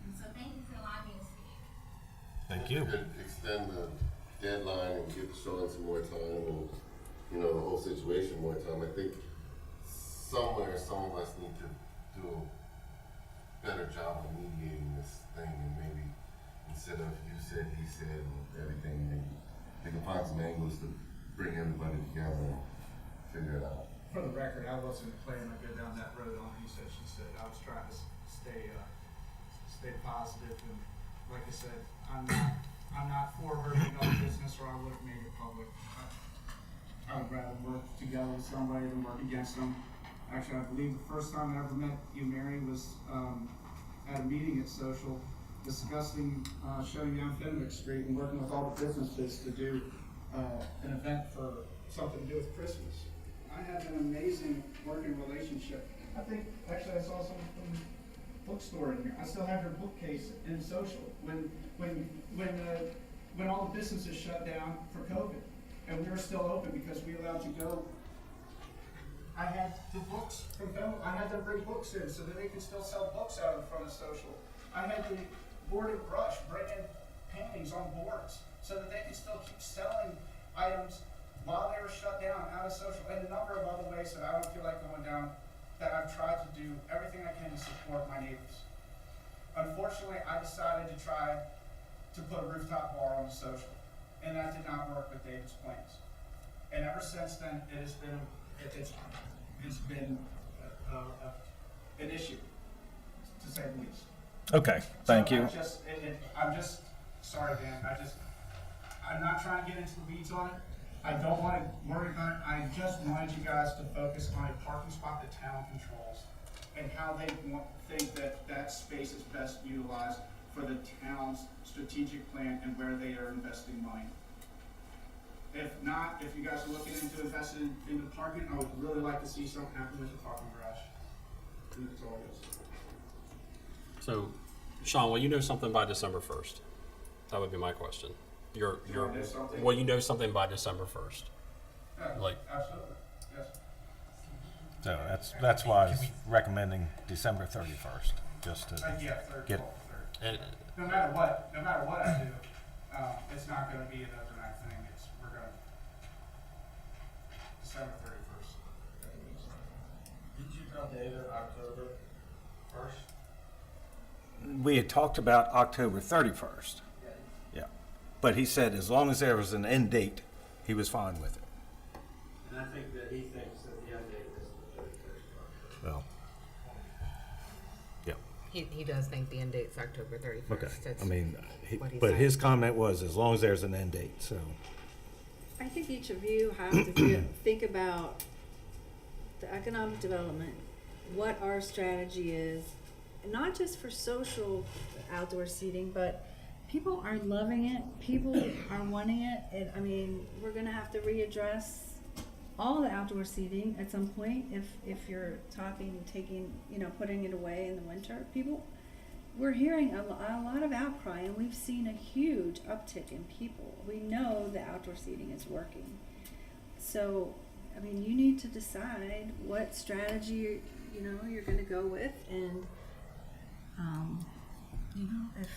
Speaker 12: And so thank you for allowing me to speak.
Speaker 4: Thank you.
Speaker 3: Could extend the deadline and give Sean some more time and, the whole situation more time. I think somewhere some of us need to do a better job of mediating this thing, and maybe instead of you said, he said, and everything, maybe we can find some angles to bring everybody together and figure it out.
Speaker 11: For the record, I wasn't planning to go down that road on he said, she said. I was trying to stay positive, and like I said, I'm not for hurting other business, or I would have made it public. I would rather work together with somebody than work against them. Actually, I believe the first time I ever met you, Mary, was at a meeting at Social, discussing shutting down Fenwick Street and working with all the businesses to do an event for something to do with Christmas. I have an amazing working relationship. I think, actually, I saw something from the bookstore in here. I still have your bookcase in Social. When all the businesses shut down for COVID, and we were still open because we allowed you to go, I had the books from Fenwick. I had them bring books in so that they could still sell books out in front of Social. I had the Board and Brush bring in paintings on boards so that they could still keep selling items while they were shut down out of Social, and a number of other ways that I don't feel like going down, that I've tried to do everything I can to support my neighbors. Unfortunately, I decided to try to put a rooftop bar on the Social, and that did not work with David's plans. And ever since then, it's been an issue, to say the least.
Speaker 4: Okay, thank you.
Speaker 11: I'm just sorry, Dan. I'm not trying to get into the weeds on it. I don't want to worry about it. I just wanted you guys to focus on a parking spot that town controls and how they think that space is best utilized for the town's strategic plan and where they are investing money. If not, if you guys are looking into investing into parking, I would really like to see something happen with the parking garage. That's all it is.
Speaker 7: So, Sean, will you know something by December 1st? That would be my question. Will you know something by December 1st?
Speaker 11: Absolutely, yes.
Speaker 4: So that's why I was recommending December 31st, just to
Speaker 11: Yeah,
Speaker 4: get.
Speaker 7: And,
Speaker 11: no matter what I do, it's not going to be an overnight thing. We're going to December 31st.
Speaker 13: Did you tell David October 1st?
Speaker 4: We had talked about October 31st. Yeah. But he said as long as there was an end date, he was fine with it.
Speaker 13: And I think that he thinks that the end date is the 31st.
Speaker 4: Well, yeah.
Speaker 10: He does think the end date's October 31st.
Speaker 4: Okay.
Speaker 10: That's
Speaker 4: I mean,
Speaker 10: what he
Speaker 4: but
Speaker 10: said.
Speaker 4: his comment was as long as there's an end date, so.
Speaker 2: I think each of you have to think about the economic development, what our strategy is, not just for social outdoor seating, but people are loving it. People are wanting it. We're going to have to readdress all the outdoor seating at some point if you're putting it away in the winter. We're hearing a lot of outcry, and we've seen a huge uptick in people. We know the outdoor seating is working. So, you need to decide what strategy you're going to go with, and if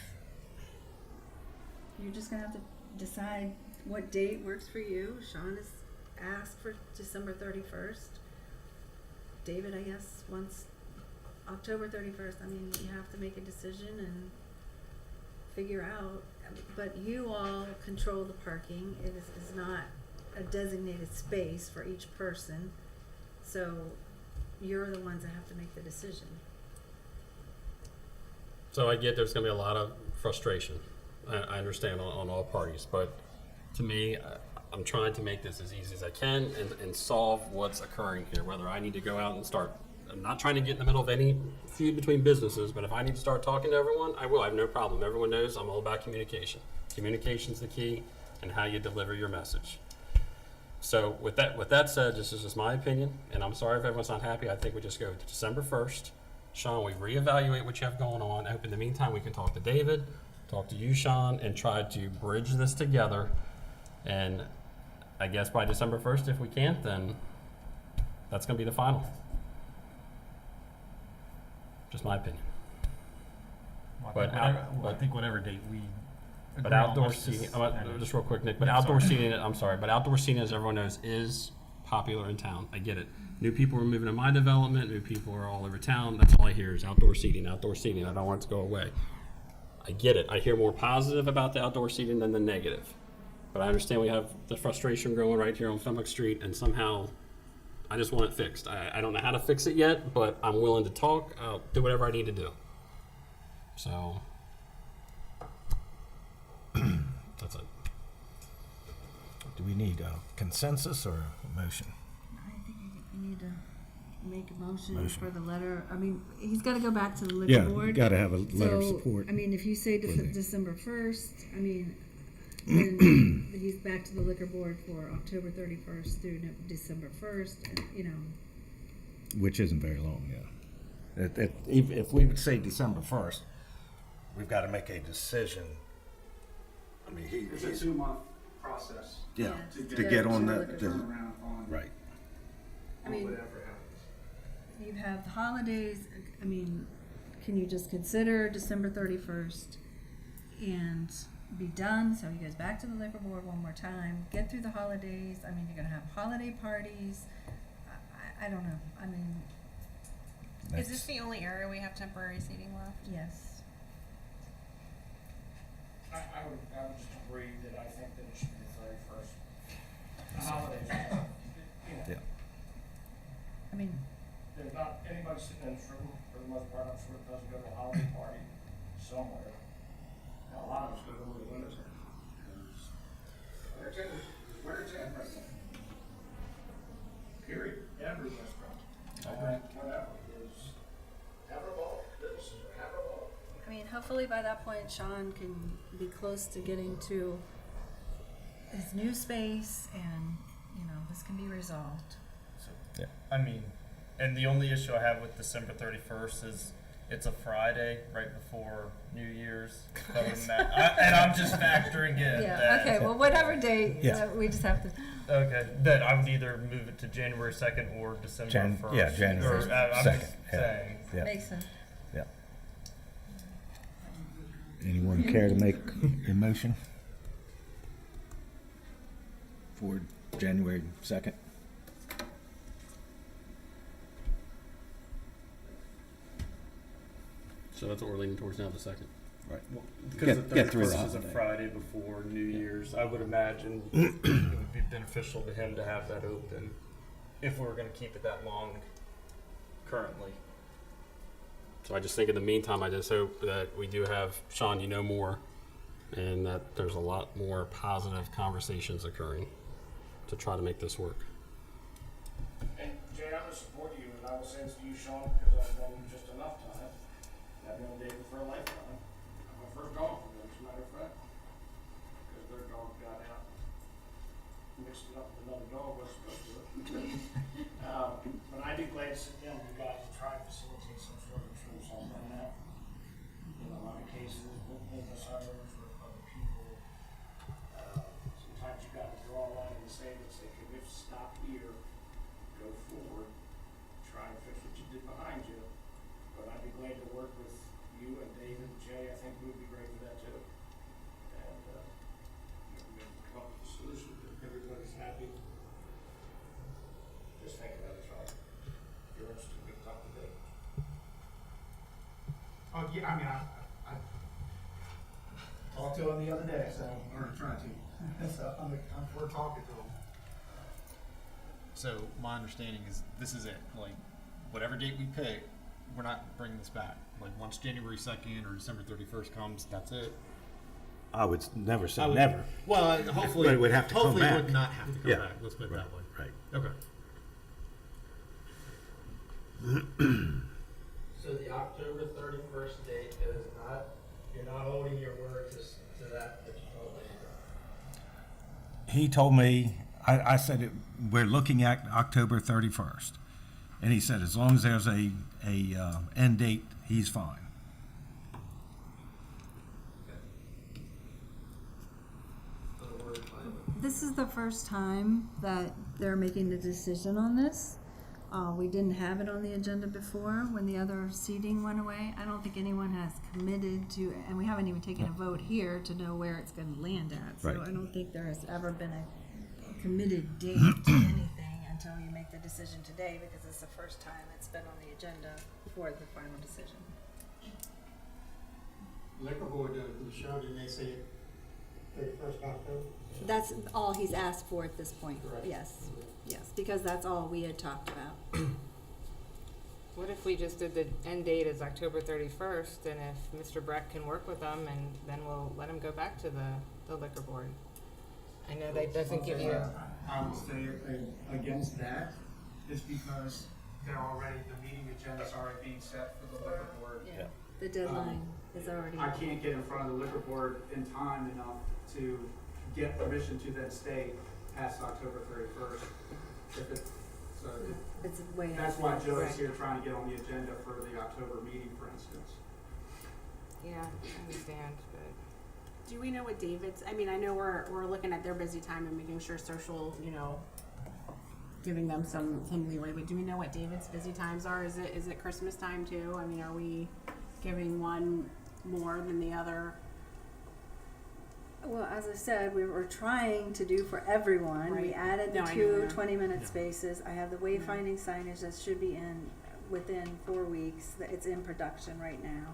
Speaker 2: you're just going to have to decide what date works for you. Sean has asked for December 31st. David, I guess, wants October 31st. You have to make a decision and figure out. But you all control the parking. It is not a designated space for each person. So you're the ones that have to make the decision.
Speaker 7: So I get there's going to be a lot of frustration. I understand on all parties, but to me, I'm trying to make this as easy as I can and solve what's occurring here. Whether I need to go out and start, I'm not trying to get in the middle of any feud between businesses, but if I need to start talking to everyone, I will. I have no problem. Everyone knows I'm all about communication. Communication's the key, and how you deliver your message. So with that said, this is just my opinion, and I'm sorry if everyone's not happy. I think we just go to December 1st. Sean, we reevaluate what you have going on. I hope in the meantime we can talk to David, talk to you, Sean, and try to bridge this together. And I guess by December 1st, if we can't, then that's going to be the final. Just my opinion.
Speaker 5: Well, I think whatever date we.
Speaker 7: But
Speaker 5: agree on,
Speaker 7: outdoor
Speaker 5: let's
Speaker 7: seating,
Speaker 5: just
Speaker 7: just real quick, Nick, but
Speaker 5: Yeah,
Speaker 7: outdoor
Speaker 5: sorry.
Speaker 7: seating, but outdoor seating, as everyone knows, is popular in town. I get it. New people are moving to my development. New people are all over town. That's all I hear is outdoor seating, outdoor seating. I don't want it to go away. I get it. I hear more positive about the outdoor seating than the negative. But I understand we have the frustration growing right here on Fenwick Street, and somehow I just want it fixed. I don't know how to fix it yet, but I'm willing to talk. I'll do whatever I need to do. So that's it.
Speaker 4: Do we need a consensus or a motion?
Speaker 2: I think you need to make a motion for the letter. I mean, he's got to go back to the liquor board.
Speaker 4: Yeah, you gotta have a letter of
Speaker 2: So,
Speaker 4: support.
Speaker 2: I mean, if you say
Speaker 4: with it.
Speaker 2: December 1st, I mean, then he's back to the liquor board for October 31st through December 1st, and, you know.
Speaker 4: Which isn't very long, yeah. If we would say December 1st, we've got to make a decision. I mean,
Speaker 11: It's a 2-month process.
Speaker 4: Yeah,
Speaker 11: to
Speaker 4: to get on
Speaker 11: the
Speaker 4: the
Speaker 11: turnaround on
Speaker 4: right.
Speaker 2: I mean,
Speaker 11: whatever happens.
Speaker 2: you have the holidays. I mean, can you just consider December 31st and be done? So he goes back to the liquor board one more time, get through the holidays. I mean, you're going to have holiday parties. I don't know. I mean,
Speaker 17: Is this the only area we have temporary seating left?
Speaker 2: yes.
Speaker 16: I would just agree that I think that it should be the 31st. The holidays, you know.
Speaker 4: Yeah.
Speaker 2: I mean,
Speaker 16: There's not anybody sitting in this room, for the most part, I'm sure it doesn't go to a holiday party somewhere. Now, a lot of us go to the winter. Winter's in right now. Period. Every restaurant. Whatever is, have a ball. Businesses are have a ball.
Speaker 2: I mean, hopefully by that point, Sean can be close to getting to his new space, and this can be resolved.
Speaker 5: Yeah. I mean, and the only issue I have with December 31st is it's a Friday right before New Year's. Other than that, and I'm just factoring in
Speaker 2: Yeah.
Speaker 5: that.
Speaker 2: Okay. Well, whatever date,
Speaker 4: Yeah.
Speaker 2: we just have to.
Speaker 5: Okay, that I would either move it to January 2nd or December 1st.
Speaker 4: Yeah, January
Speaker 5: Or, I'm
Speaker 4: 2nd.
Speaker 5: just
Speaker 4: Yeah.
Speaker 5: saying.
Speaker 4: Yeah.
Speaker 2: Makes sense.
Speaker 4: Yeah. Anyone care to make a motion for January 2nd?
Speaker 7: So that's what we're leaning towards now, the second.
Speaker 4: Right.
Speaker 5: Because the
Speaker 4: Get through
Speaker 5: 31st
Speaker 4: the
Speaker 5: is a
Speaker 4: holiday.
Speaker 5: Friday before New Year's, I would imagine it would be beneficial to him to have that open if we were going to keep it that long currently.
Speaker 7: So I just think in the meantime, I just hope that we do have, Sean, you know more, and that there's a lot more positive conversations occurring to try to make this work.
Speaker 16: And Jay, I'm going to support you, and I will say this to you, Sean, because I've known you just enough time. I've known David for a lifetime. I'm my first dog for them, as a matter of fact. Because their dog got out, mixed it up with another dog, was supposed to. But I'd be glad to sit down with you guys and try to facilitate some sort of truce on that. In a lot of cases, with business owners or other people, sometimes you got to draw a line in the sand and say, okay, we have to stop here, go forward, try and fix what you did behind you. But I'd be glad to work with you and David and Jay. I think we would be great for that too. And we can come up with a solution that everybody's happy. Just think about it, Sean. If you're interested, we can talk to David. Oh, yeah, I mean, I talked to him the other day, so, or trying to. So we're talking to him.
Speaker 5: So my understanding is this is it. Like whatever date we pick, we're not bringing this back. Like once January 2nd or December 31st comes, that's it.
Speaker 4: I would never say
Speaker 5: I would-
Speaker 4: never.
Speaker 5: Well, hopefully,
Speaker 4: But it would have to come
Speaker 5: hopefully
Speaker 4: back.
Speaker 5: it would not have to come
Speaker 4: Yeah.
Speaker 5: back. Let's put it that way.
Speaker 4: Right.
Speaker 5: Okay.
Speaker 13: So the October 31st date is not, you're not holding your word to that you told me.
Speaker 4: He told me, I said, we're looking at October 31st. And he said, as long as there's a end date, he's fine.
Speaker 2: This is the first time that they're making the decision on this. We didn't have it on the agenda before when the other seating went away. I don't think anyone has committed to, and we haven't even taken a vote here to know where it's going to land at. So
Speaker 4: Right.
Speaker 2: I don't think there has ever been a committed date to anything until you make the decision today, because it's the first time it's been on the agenda for the final decision.
Speaker 13: Liquor board, the show, didn't they say 31st October?
Speaker 2: That's all he's asked for at this point.
Speaker 13: Correct.
Speaker 2: Yes, yes, because that's all we had talked about.
Speaker 10: What if we just did the end date as October 31st, and if Mr. Breck can work with them, and then we'll let him go back to the liquor board? I know that doesn't give you.
Speaker 11: I would say against that is because they're already, the meeting agenda's already being set for the liquor board.
Speaker 2: Yeah. The deadline is already.
Speaker 11: I can't get in front of the liquor board in time enough to get permission to then stay past October 31st.
Speaker 2: It's way out.
Speaker 11: That's why Joe is
Speaker 2: Right.
Speaker 11: here trying to get on the agenda for the October meeting, for instance.
Speaker 10: Yeah, I understand, but.
Speaker 17: Do we know what David's, I mean, I know we're looking at their busy time and making sure social, giving them some leeway, but do we know what David's busy times are? Is it Christmas time too? I mean, are we giving one more than the other?
Speaker 2: Well, as I said, we were trying to do for everyone. We
Speaker 17: Right.
Speaker 2: added the
Speaker 17: No, I
Speaker 2: two
Speaker 17: know.
Speaker 2: 20-minute spaces. I have the wayfinding signage that should be in within 4 weeks. It's in production right now.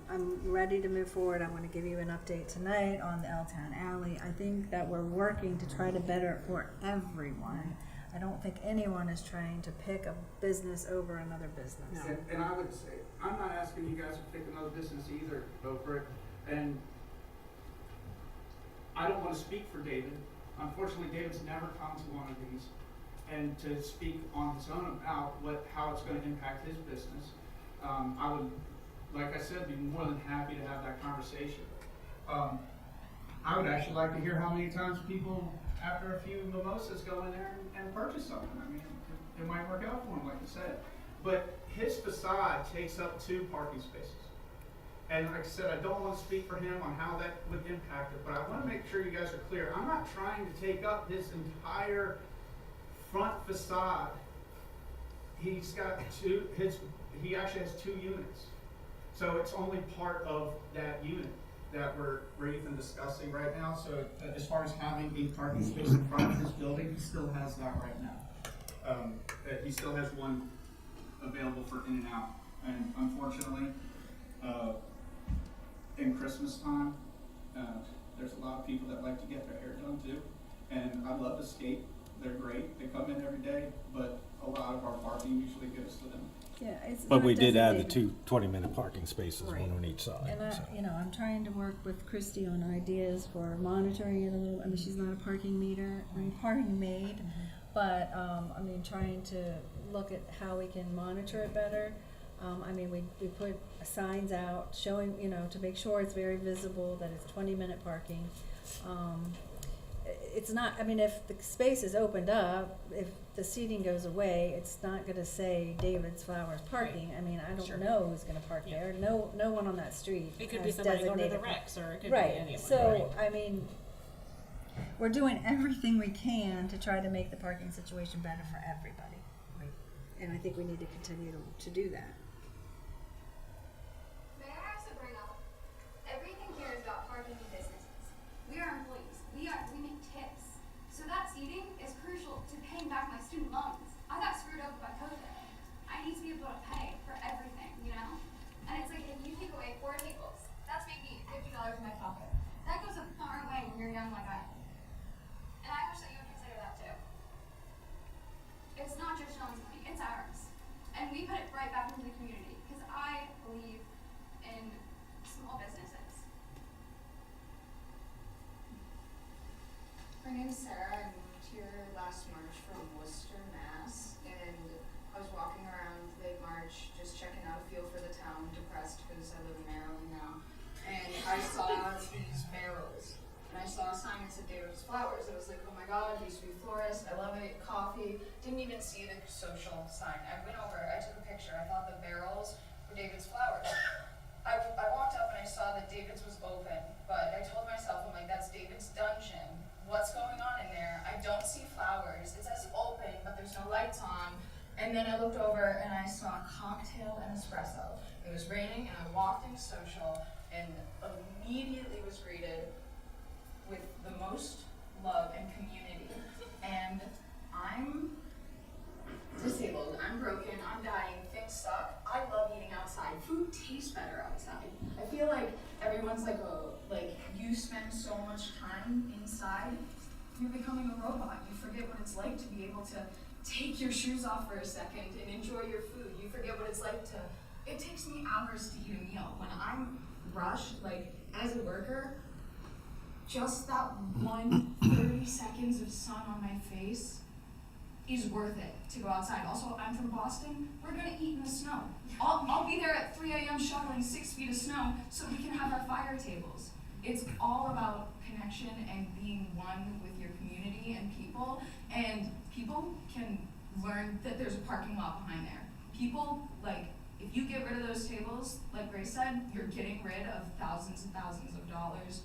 Speaker 2: I'm ready to move forward. I want to give you an update tonight on the L-Town Alley. I think that we're working to try to better it for everyone. I don't think anyone is trying to pick a business over another business.
Speaker 11: And I would say, I'm not asking you guys to pick another business either over it, and I don't want to speak for David. Unfortunately, David's never come to one of these, and to speak on his own about how it's going to impact his business. I would, like I said, be more than happy to have that conversation. I would actually like to hear how many times people, after a few mimosas, go in there and purchase something. I mean, it might work out for him, like you said. But his facade takes up 2 parking spaces. And like I said, I don't want to speak for him on how that would impact it, but I want to make sure you guys are clear. I'm not trying to take up his entire front facade. He's got he actually has 2 units. So it's only part of that unit that we're even discussing right now. So as far as having a parking space in front of his building, he still has that right now. He still has one available for in and out. And unfortunately, in Christmas time, there's a lot of people that like to get their hair done too. And I love to skate. They're great. They come in every day, but a lot of our parking usually goes to them.
Speaker 2: Yeah, it's
Speaker 4: But
Speaker 2: not
Speaker 4: we did add the
Speaker 2: designated.
Speaker 4: 2 20-minute parking spaces,
Speaker 2: Right.
Speaker 4: one on each side.
Speaker 2: And
Speaker 4: so.
Speaker 2: I'm trying to work with Christy on ideas for monitoring it a little. I mean, she's not a parking parking maid, but trying to look at how we can monitor it better. We put signs out showing, to make sure it's very visible that it's 20-minute parking. It's not, if the space is opened up, if the seating goes away, it's not gonna say David's Flowers parking. I don't know who's gonna park there. No one on that street
Speaker 17: It could be
Speaker 2: has
Speaker 17: somebody going to the
Speaker 2: designated
Speaker 17: Rex, or it could
Speaker 2: Right,
Speaker 17: be anyone.
Speaker 2: so, we're doing everything we can to try to make the parking situation better for everybody. And I think we need to continue to do that.
Speaker 14: May I also bring up, everything here is about parking and businesses. We are employees. We make tips. So that seating is crucial to paying back my student loans. I got screwed over by COVID. I need to be able to pay for everything, And it's like, if you take away 4 tables, that's making $50 in my pocket. That goes a far way when you're young like I am. And I wish that you would consider that too. It's not just Sean's money, it's ours.
Speaker 8: to David's Flowers. I was like, oh my God, he used to be a florist. I love it. Coffee. Didn't even see the social sign. I went over, I took a picture. I thought the barrels were David's Flowers. I walked up and I saw that David's was open, but I told myself, I'm like, that's David's dungeon. What's going on in there? I don't see flowers. It says open, but there's no lights on. And then I looked over and I saw cocktail and espresso. It was raining and I walked into social and immediately was greeted with the most love and community. And I'm disabled, I'm broken, I'm dying, things suck. I love eating outside. Food tastes better outside. I feel like everyone's like, oh, like you spend so much time inside, you're becoming a robot. You forget what it's like to be able to take your shoes off for a second and enjoy your food. You forget what it's like to, it takes me hours to eat a meal. When I'm rushed, like as a worker, just that 30 seconds of sun on my face is worth it to go outside. Also, I'm from Boston. We're gonna eat in the snow. I'll be there at 3 a.m. shoveling 6 feet of snow so we can have our fire tables. It's all about connection and being one with your community and people. And people can learn that there's a parking lot behind there. People, like, if you get rid of those tables, like Grace said, you're getting rid of thousands and thousands of dollars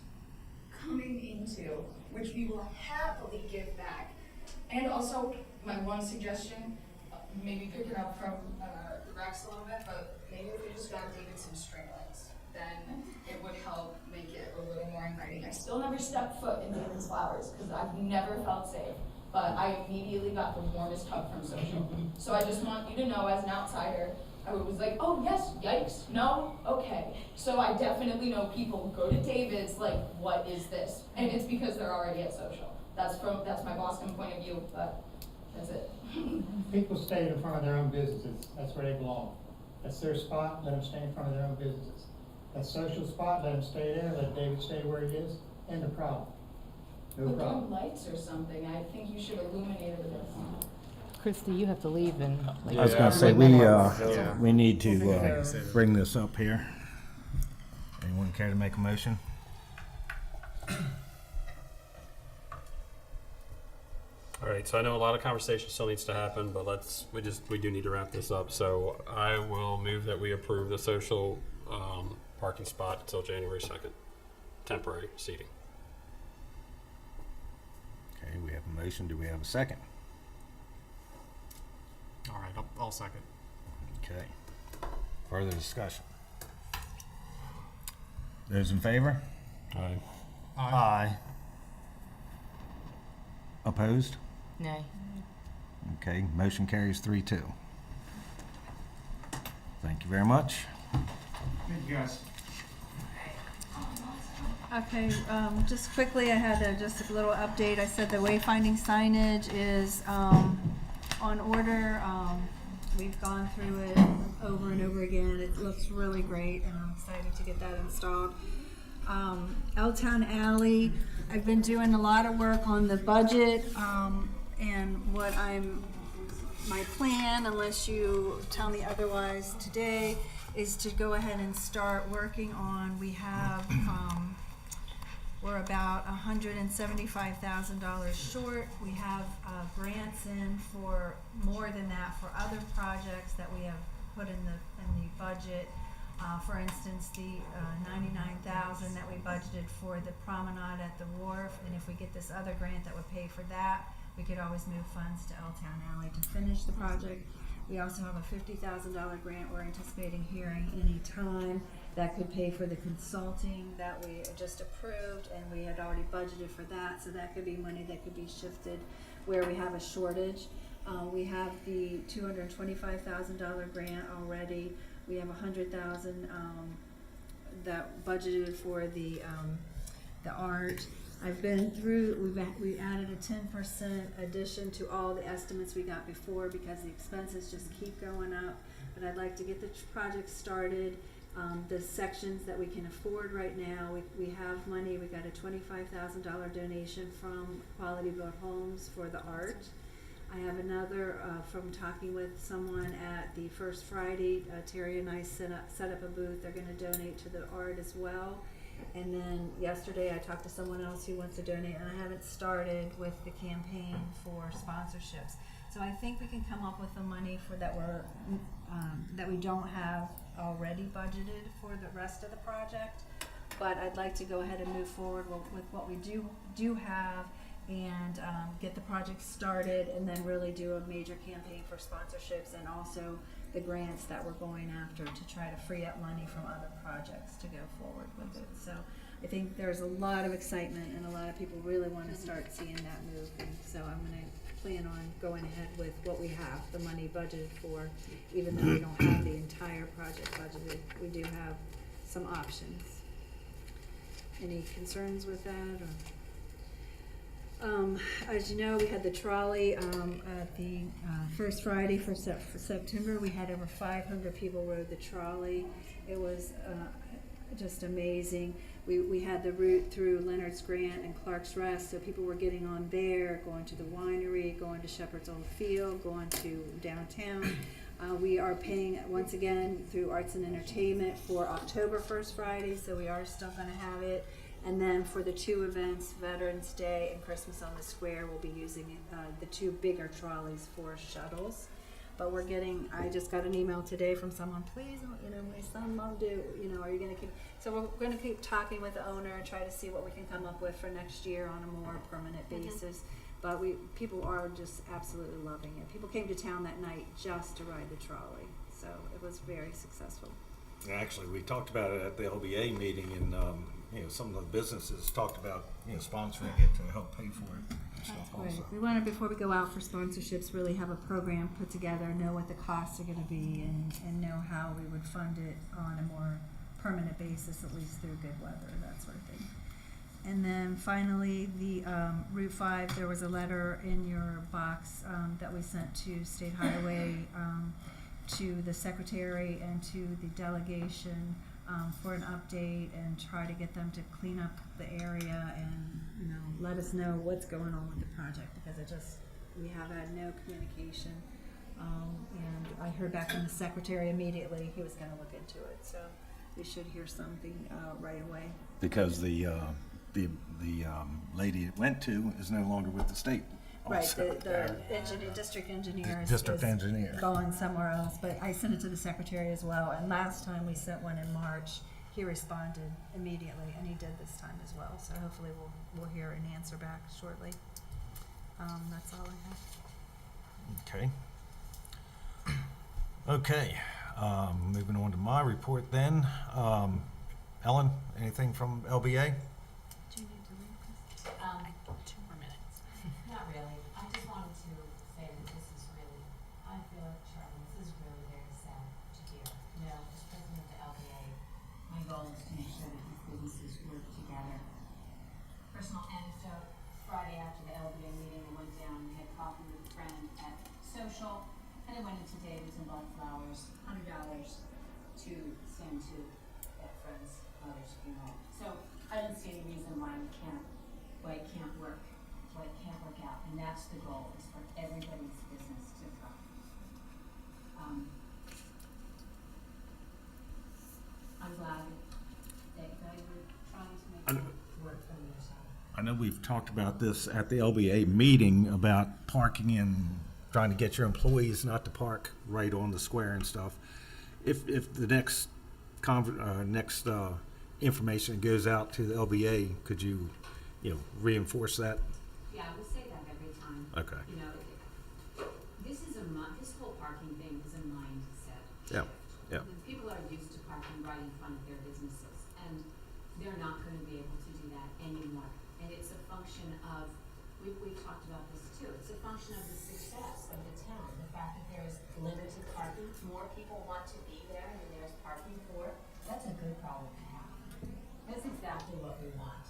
Speaker 8: coming into, which we will happily give back. And also, my one suggestion, maybe pick it up from Rex a little bit, but maybe if we just got Davidson string lights, then it would help make it a little more inviting. I still never stepped foot in David's Flowers because I've never felt safe, but I immediately got the warmest hug from social. So I just want you to know, as an outsider, I was like, oh yes, yikes, no, okay. So I definitely know people go to David's like, what is this? And it's because they're already at social. That's my Boston point of view, but that's it.
Speaker 18: People stay in front of their own businesses. That's where they belong. That's their spot. Let them stay in front of their own businesses. That social spot, let them stay there. Let David stay where he is. End of problem. No
Speaker 8: Put
Speaker 18: problem.
Speaker 8: down lights or something. I think you should illuminate it with this.
Speaker 10: Christy, you have to leave in like
Speaker 4: I was gonna say, we need to bring this up here. Anyone care to make a motion?
Speaker 7: All right, so I know a lot of conversation still needs to happen, but we do need to wrap this up. So I will move that we approve the social parking spot until January 2nd, temporary seating.
Speaker 4: Okay, we have a motion. Do we have a second?
Speaker 5: All right, I'll second.
Speaker 4: Okay. Further discussion? Those in favor?
Speaker 7: Aye.
Speaker 4: Aye. Opposed?
Speaker 10: Nay.
Speaker 4: Okay, motion carries 3-2. Thank you very much.
Speaker 11: Thank you, guys.
Speaker 2: Okay, just quickly, I had just a little update. I said the wayfinding signage is on order. We've gone through it over and over again. It looks really great, and I'm excited to get that installed. L-Town Alley, I've been doing a lot of work on the budget, and my plan, unless you tell me otherwise today, is to go ahead and start working on, we're about $175,000 short. We have grants in for more than that for other projects that we have put in the budget. For instance, the $99,000 that we budgeted for the promenade at the wharf, and if we get this other grant that would pay for that, we could always move funds to L-Town Alley to finish the project. We also have a $50,000 grant we're anticipating hearing any time that could pay for the consulting that we just approved, and we had already budgeted for that, so that could be money that could be shifted where we have a shortage. We have the $225,000 grant already. We have $100,000 that budgeted for the art. I've been through, we added a 10% addition to all the estimates we got before because the expenses just keep going up. But I'd like to get the project started. The sections that we can afford right now, we have money. We got a $25,000 donation from Quality Built Homes for the art. I have another from talking with someone at the First Friday. Terry and I set up a booth. They're going to donate to the art as well. And then yesterday I talked to someone else who wants to donate, and I haven't started with the campaign for sponsorships. So I think we can come up with the money for that that we don't have already budgeted for the rest of the project. But I'd like to go ahead and move forward with what we do have, and get the project started, and then really do a major campaign for sponsorships, and also the grants that we're going after to try to free up money from other projects to go forward with it. So I think there's a lot of excitement, and a lot of people really want to start seeing that move. And so I'm going to plan on going ahead with what we have, the money budgeted for, even though we don't have the entire project budgeted. We do have some options. Any concerns with that? Or? As you know, we had the trolley at the first Friday for September. We had over 500 people rode the trolley. It was just amazing. We had the route through Leonard's Grant and Clark's Rest, so people were getting on there, going to the winery, going to Shepherd's Old Field, going to downtown. We are paying once again through Arts and Entertainment for October 1st Friday, so we are still going to have it. And then for the two events, Veterans Day and Christmas on the Square, we'll be using the two bigger trolleys for shuttles. But I just got an email today from someone, please, my son loved it, are you gonna keep, so we're gonna keep talking with the owner and try to see what we can come up with for next year on a more permanent basis. But people are just absolutely loving it. People came to town that night just to ride the trolley, so it was very successful.
Speaker 4: Actually, we talked about it at the LBA meeting, and some of the businesses talked about sponsoring it to help pay for it.
Speaker 2: Right. We want to, before we go out for sponsorships, really have a program put together, know what the costs are going to be, and know how we would fund it on a more permanent basis, at least through good weather, that sort of thing. And then finally, the Route 5, there was a letter in your box that we sent to State Highway, to the secretary and to the delegation for an update, and try to get them to clean up the area and let us know what's going on with the project, because we have had no communication, and I heard back from the secretary immediately. He was going to look into it, so we should hear something right away.
Speaker 4: Because the lady it went to is no longer with the state.
Speaker 2: Right, the district engineer is going somewhere else, but I sent it to the secretary as well, and last time we sent one in March, he responded immediately, and he did this time as well, so hopefully we'll hear an answer back shortly. That's all I have.
Speaker 4: Okay, moving on to my report then. Ellen, anything from LBA?
Speaker 2: Do you need to leave?
Speaker 15: 2 more minutes. Not really. I just wanted to say that this is really, I feel like, Charlie, this is really very sad to hear. As president of the LBA, my goal is to make sure that these businesses work together. Personal anecdote, Friday after the LBA meeting, I went down and had coffee with a friend at Social, and I went into David's and bought flowers, $100 to send to that friend's mother's funeral. So I don't see any reason why it can't work out, and that's the goal, is for everybody's business to thrive. I'm glad that you guys were trying to make it work from your side.
Speaker 4: I know we've talked about this at the LBA meeting about parking and trying to get your employees not to park right on the square and stuff. If the next information goes out to the LBA, could you reinforce that?
Speaker 15: Yeah, we say that every time.
Speaker 4: Okay.
Speaker 15: This whole parking thing is a mindset.
Speaker 4: Yeah. Yeah.
Speaker 15: People are used to parking right in front of their businesses, and they're not going to be able to do that anymore. And it's a function of, we've talked about this too, it's a function of the success of the town. The fact that there's limited parking, more people want to be there, and there's parking for it. That's a good problem to have. That's exactly what we want.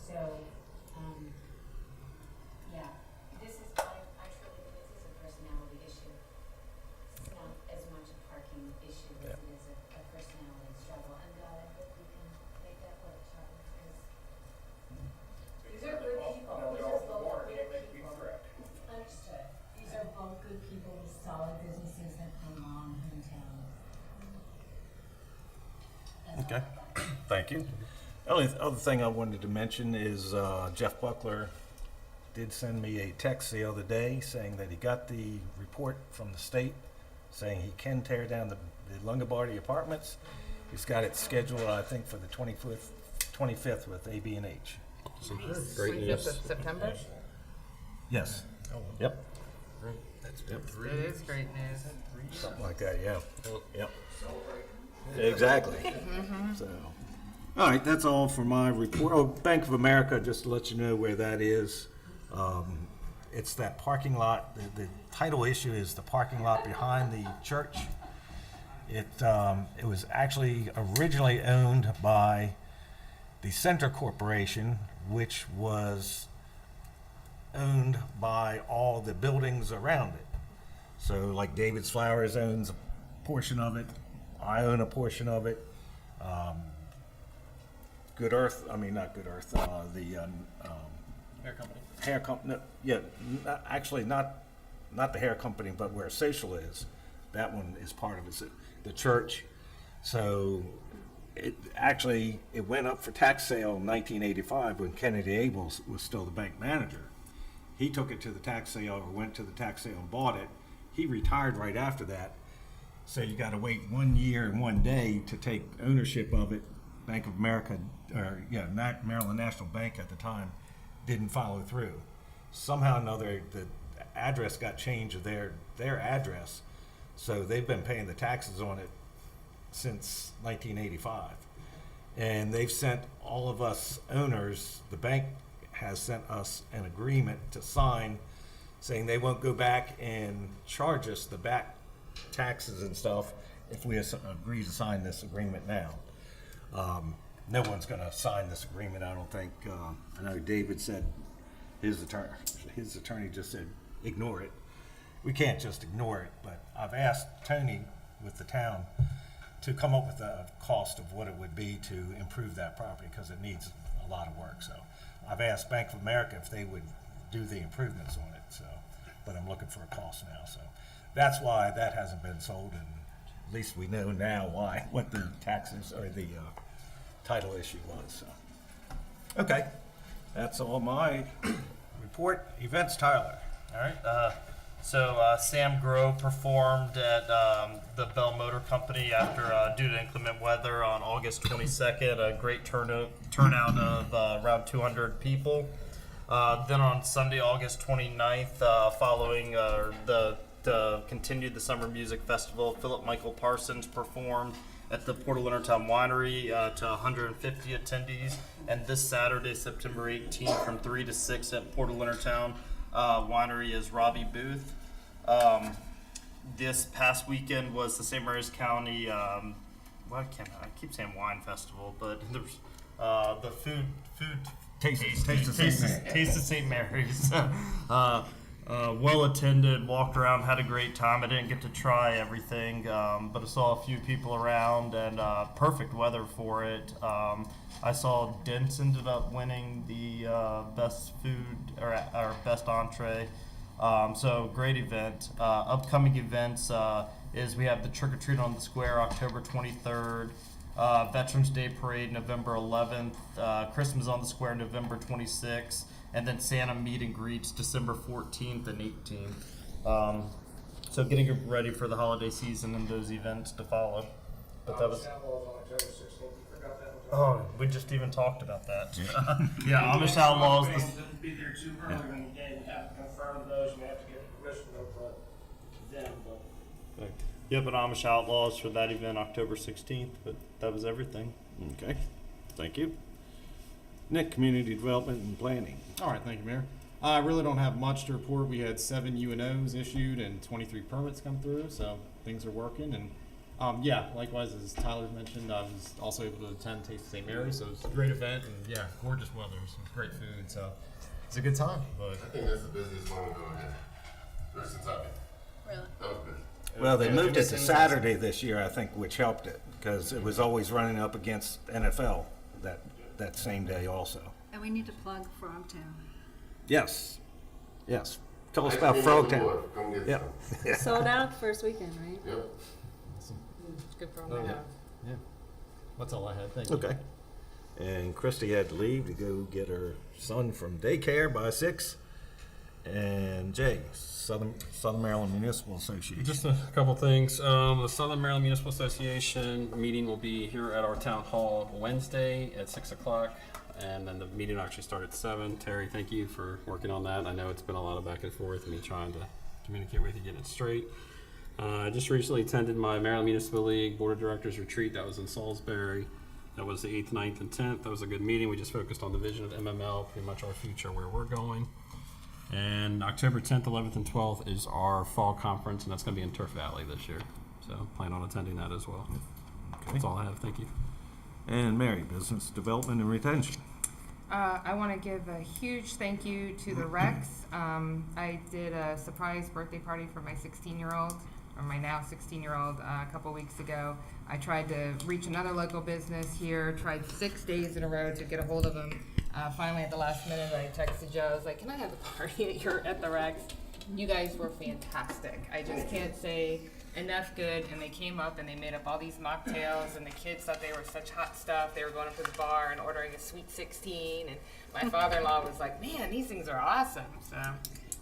Speaker 15: So, yeah, I truly think this is a personality issue. It's not as much a parking issue as it is a personality struggle, and I hope we can make that work, Charlie, because these are good people. These are both good people. Understood. These are both good people with solid businesses that belong in town.
Speaker 4: Okay. Thank you. The only other thing I wanted to mention is Jeff Buckler did send me a text the other day saying that he got the report from the state saying he can tear down the Longobardi apartments. He's got it scheduled, I think, for the 25th with AB&H.
Speaker 7: Great
Speaker 10: 25th
Speaker 7: news.
Speaker 10: of September?
Speaker 4: Yes. Yep.
Speaker 10: It is great news.
Speaker 4: Something like that, yeah. Yep. Exactly. So, all right, that's all for my report. Oh, Bank of America, just to let you know where that is. It's that parking lot. The title issue is the parking lot behind the church. It was actually originally owned by the Center Corporation, which was owned by all the buildings around it. So like David's Flowers owns a portion of it. I own a portion of it. Good Earth, I mean, not Good Earth, the
Speaker 11: Hair company.
Speaker 4: hair company, yeah, actually not the hair company, but where Social is. That one is part of it, the church. So it went up for tax sale in 1985 when Kennedy Abel was still the bank manager. He took it to the tax sale, or went to the tax sale and bought it. He retired right after that. So you got to wait 1 year and 1 day to take ownership of it. Bank of America, Maryland National Bank at the time, didn't follow through. Somehow or another, the address got changed to their address. So they've been paying the taxes on it since 1985. And they've sent all of us owners, the bank has sent us an agreement to sign saying they won't go back and charge us the back taxes and stuff if we agree to sign this agreement now. No one's going to sign this agreement, I don't think. I know David said his attorney just said ignore it. We can't just ignore it, but I've asked Tony with the town to come up with a cost of what it would be to improve that property because it needs a lot of work. So I've asked Bank of America if they would do the improvements on it. So, but I'm looking for a cost now. So that's why that hasn't been sold, and at least we know now what the taxes or the title issue was. So, okay, that's all my report. Events, Tyler.
Speaker 9: All right. So Sam Grow performed at the Bell Motor Company after due to inclement weather on August 22nd. A great turnout of around 200 people. Then on Sunday, August 29th, following continued the Summer Music Festival, Philip Michael Parsons performed at the Port of Leonardtown Winery to 150 attendees. And this Saturday, September 18th, from 3 to 6 at Port of Leonardtown Winery is Robbie Booth. This past weekend was the St. Mary's County, I keep saying wine festival, but there's the food
Speaker 4: Taste
Speaker 9: of St. Mary's. Well attended, walked around, had a great time. I didn't get to try everything, but I saw a few people around, and perfect weather for it. I saw Dents ended up winning the best food or best entree. So great event. Upcoming events is we have the Trick or Treat on the Square October 23rd. Veterans Day Parade November 11th, Christmas on the Square November 26th, and then Santa Meet and Greets December 14th and 18th. So getting ready for the holiday season and those events to follow. But that was. Oh, we just even talked about that. Yeah, Amish Outlaws.
Speaker 16: Be there too early in the game. We have to confirm those. We have to get permission of them. But
Speaker 9: Yeah, but Amish Outlaws for that event October 16th. But that was everything.
Speaker 4: Okay, thank you. Nick, Community Development and Planning.
Speaker 5: All right, thank you, Mayor. I really don't have much to report. We had 7 UNOs issued and 23 permits come through, so things are working. And likewise, as Tyler mentioned, I was also able to attend Taste of St. Mary's, so it was a great event, and gorgeous weather, some great food, so it's a good time. But
Speaker 3: I think that's the busiest one we've ever had. Since I've been.
Speaker 2: Really?
Speaker 3: That was busy.
Speaker 4: Well, they moved it to Saturday this year, I think, which helped it because it was always running up against NFL that same day also.
Speaker 2: And we need to plug Frogtown.
Speaker 4: Yes. Tell us
Speaker 3: Ice
Speaker 4: about
Speaker 3: cream
Speaker 4: Frogtown.
Speaker 3: everywhere. Come get some.
Speaker 2: Sold out first weekend, right?
Speaker 3: Yep.
Speaker 10: Good for all
Speaker 5: yeah. That's all I had. Thank you.
Speaker 4: Okay. And Christy had to leave to go get her son from daycare by 6. And Jay, Southern Maryland Municipal Association.
Speaker 7: Just a couple things. The Southern Maryland Municipal Association meeting will be here at our town hall Wednesday at 6 o'clock. And then the meeting will actually start at 7. Terry, thank you for working on that. I know it's been a lot of back and forth and me trying to communicate with you, getting it straight. I just recently attended my Maryland Municipal League Board of Directors retreat. That was in Salisbury. That was the 8th, 9th, and 10th. That was a good meeting. We just focused on the vision of MML, pretty much our future, where we're going. And October 10th, 11th, and 12th is our fall conference, and that's going to be in Turf Valley this year. So plan on attending that as well.
Speaker 4: Okay.
Speaker 7: That's all I have. Thank you.
Speaker 4: And Mary, Business Development and Retention.
Speaker 10: I want to give a huge thank you to the Rex. I did a surprise birthday party for my 16-year-old, or my now 16-year-old, a couple weeks ago. I tried to reach another local business here, tried 6 days in a row to get a hold of them. Finally, at the last minute, I texted Joe. I was like, can I have the party at the Rex? You guys were fantastic. I just can't say enough good. And they came up and they made up all these mocktails, and the kids thought they were such hot stuff. They were going up to the bar and ordering a Sweet 16. And my father-in-law was like, man, these things are awesome. So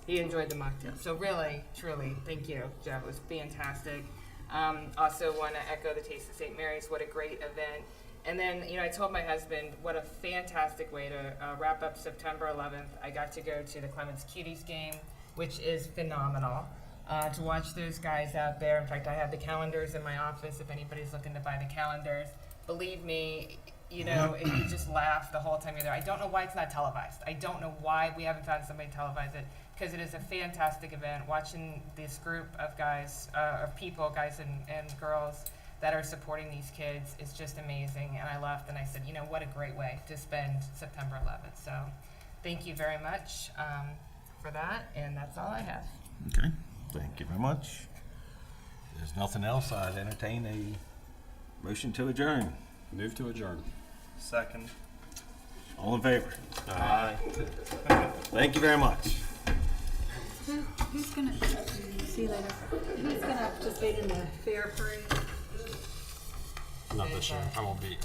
Speaker 10: he enjoyed the mocktail. So really, truly, thank you, Joe. It was fantastic. Also want to echo the Taste of St. Mary's. What a great event. And then, I told my husband what a fantastic way to wrap up September 11th. I got to go to the Clements Cuties game, which is phenomenal, to watch those guys out there. In fact, I have the calendars in my office if anybody's looking to buy the calendars. Believe me, you just laugh the whole time you're there. I don't know why it's not televised. I don't know why we haven't found somebody to televise it, because it is a fantastic event. Watching this group of guys, of people, guys and girls, that are supporting these kids is just amazing. And I left and I said, what a great way to spend September 11th. So thank you very much for that, and that's all I have.
Speaker 4: Okay, thank you very much. If there's nothing else, I'd entertain a motion to adjourn.
Speaker 7: Move to adjourn.
Speaker 9: Second.
Speaker 4: All in favor?
Speaker 9: Aye.
Speaker 4: Thank you very much.
Speaker 2: Who's gonna, see you later. Who's gonna participate in the fair parade?
Speaker 7: Not this year. I won't be.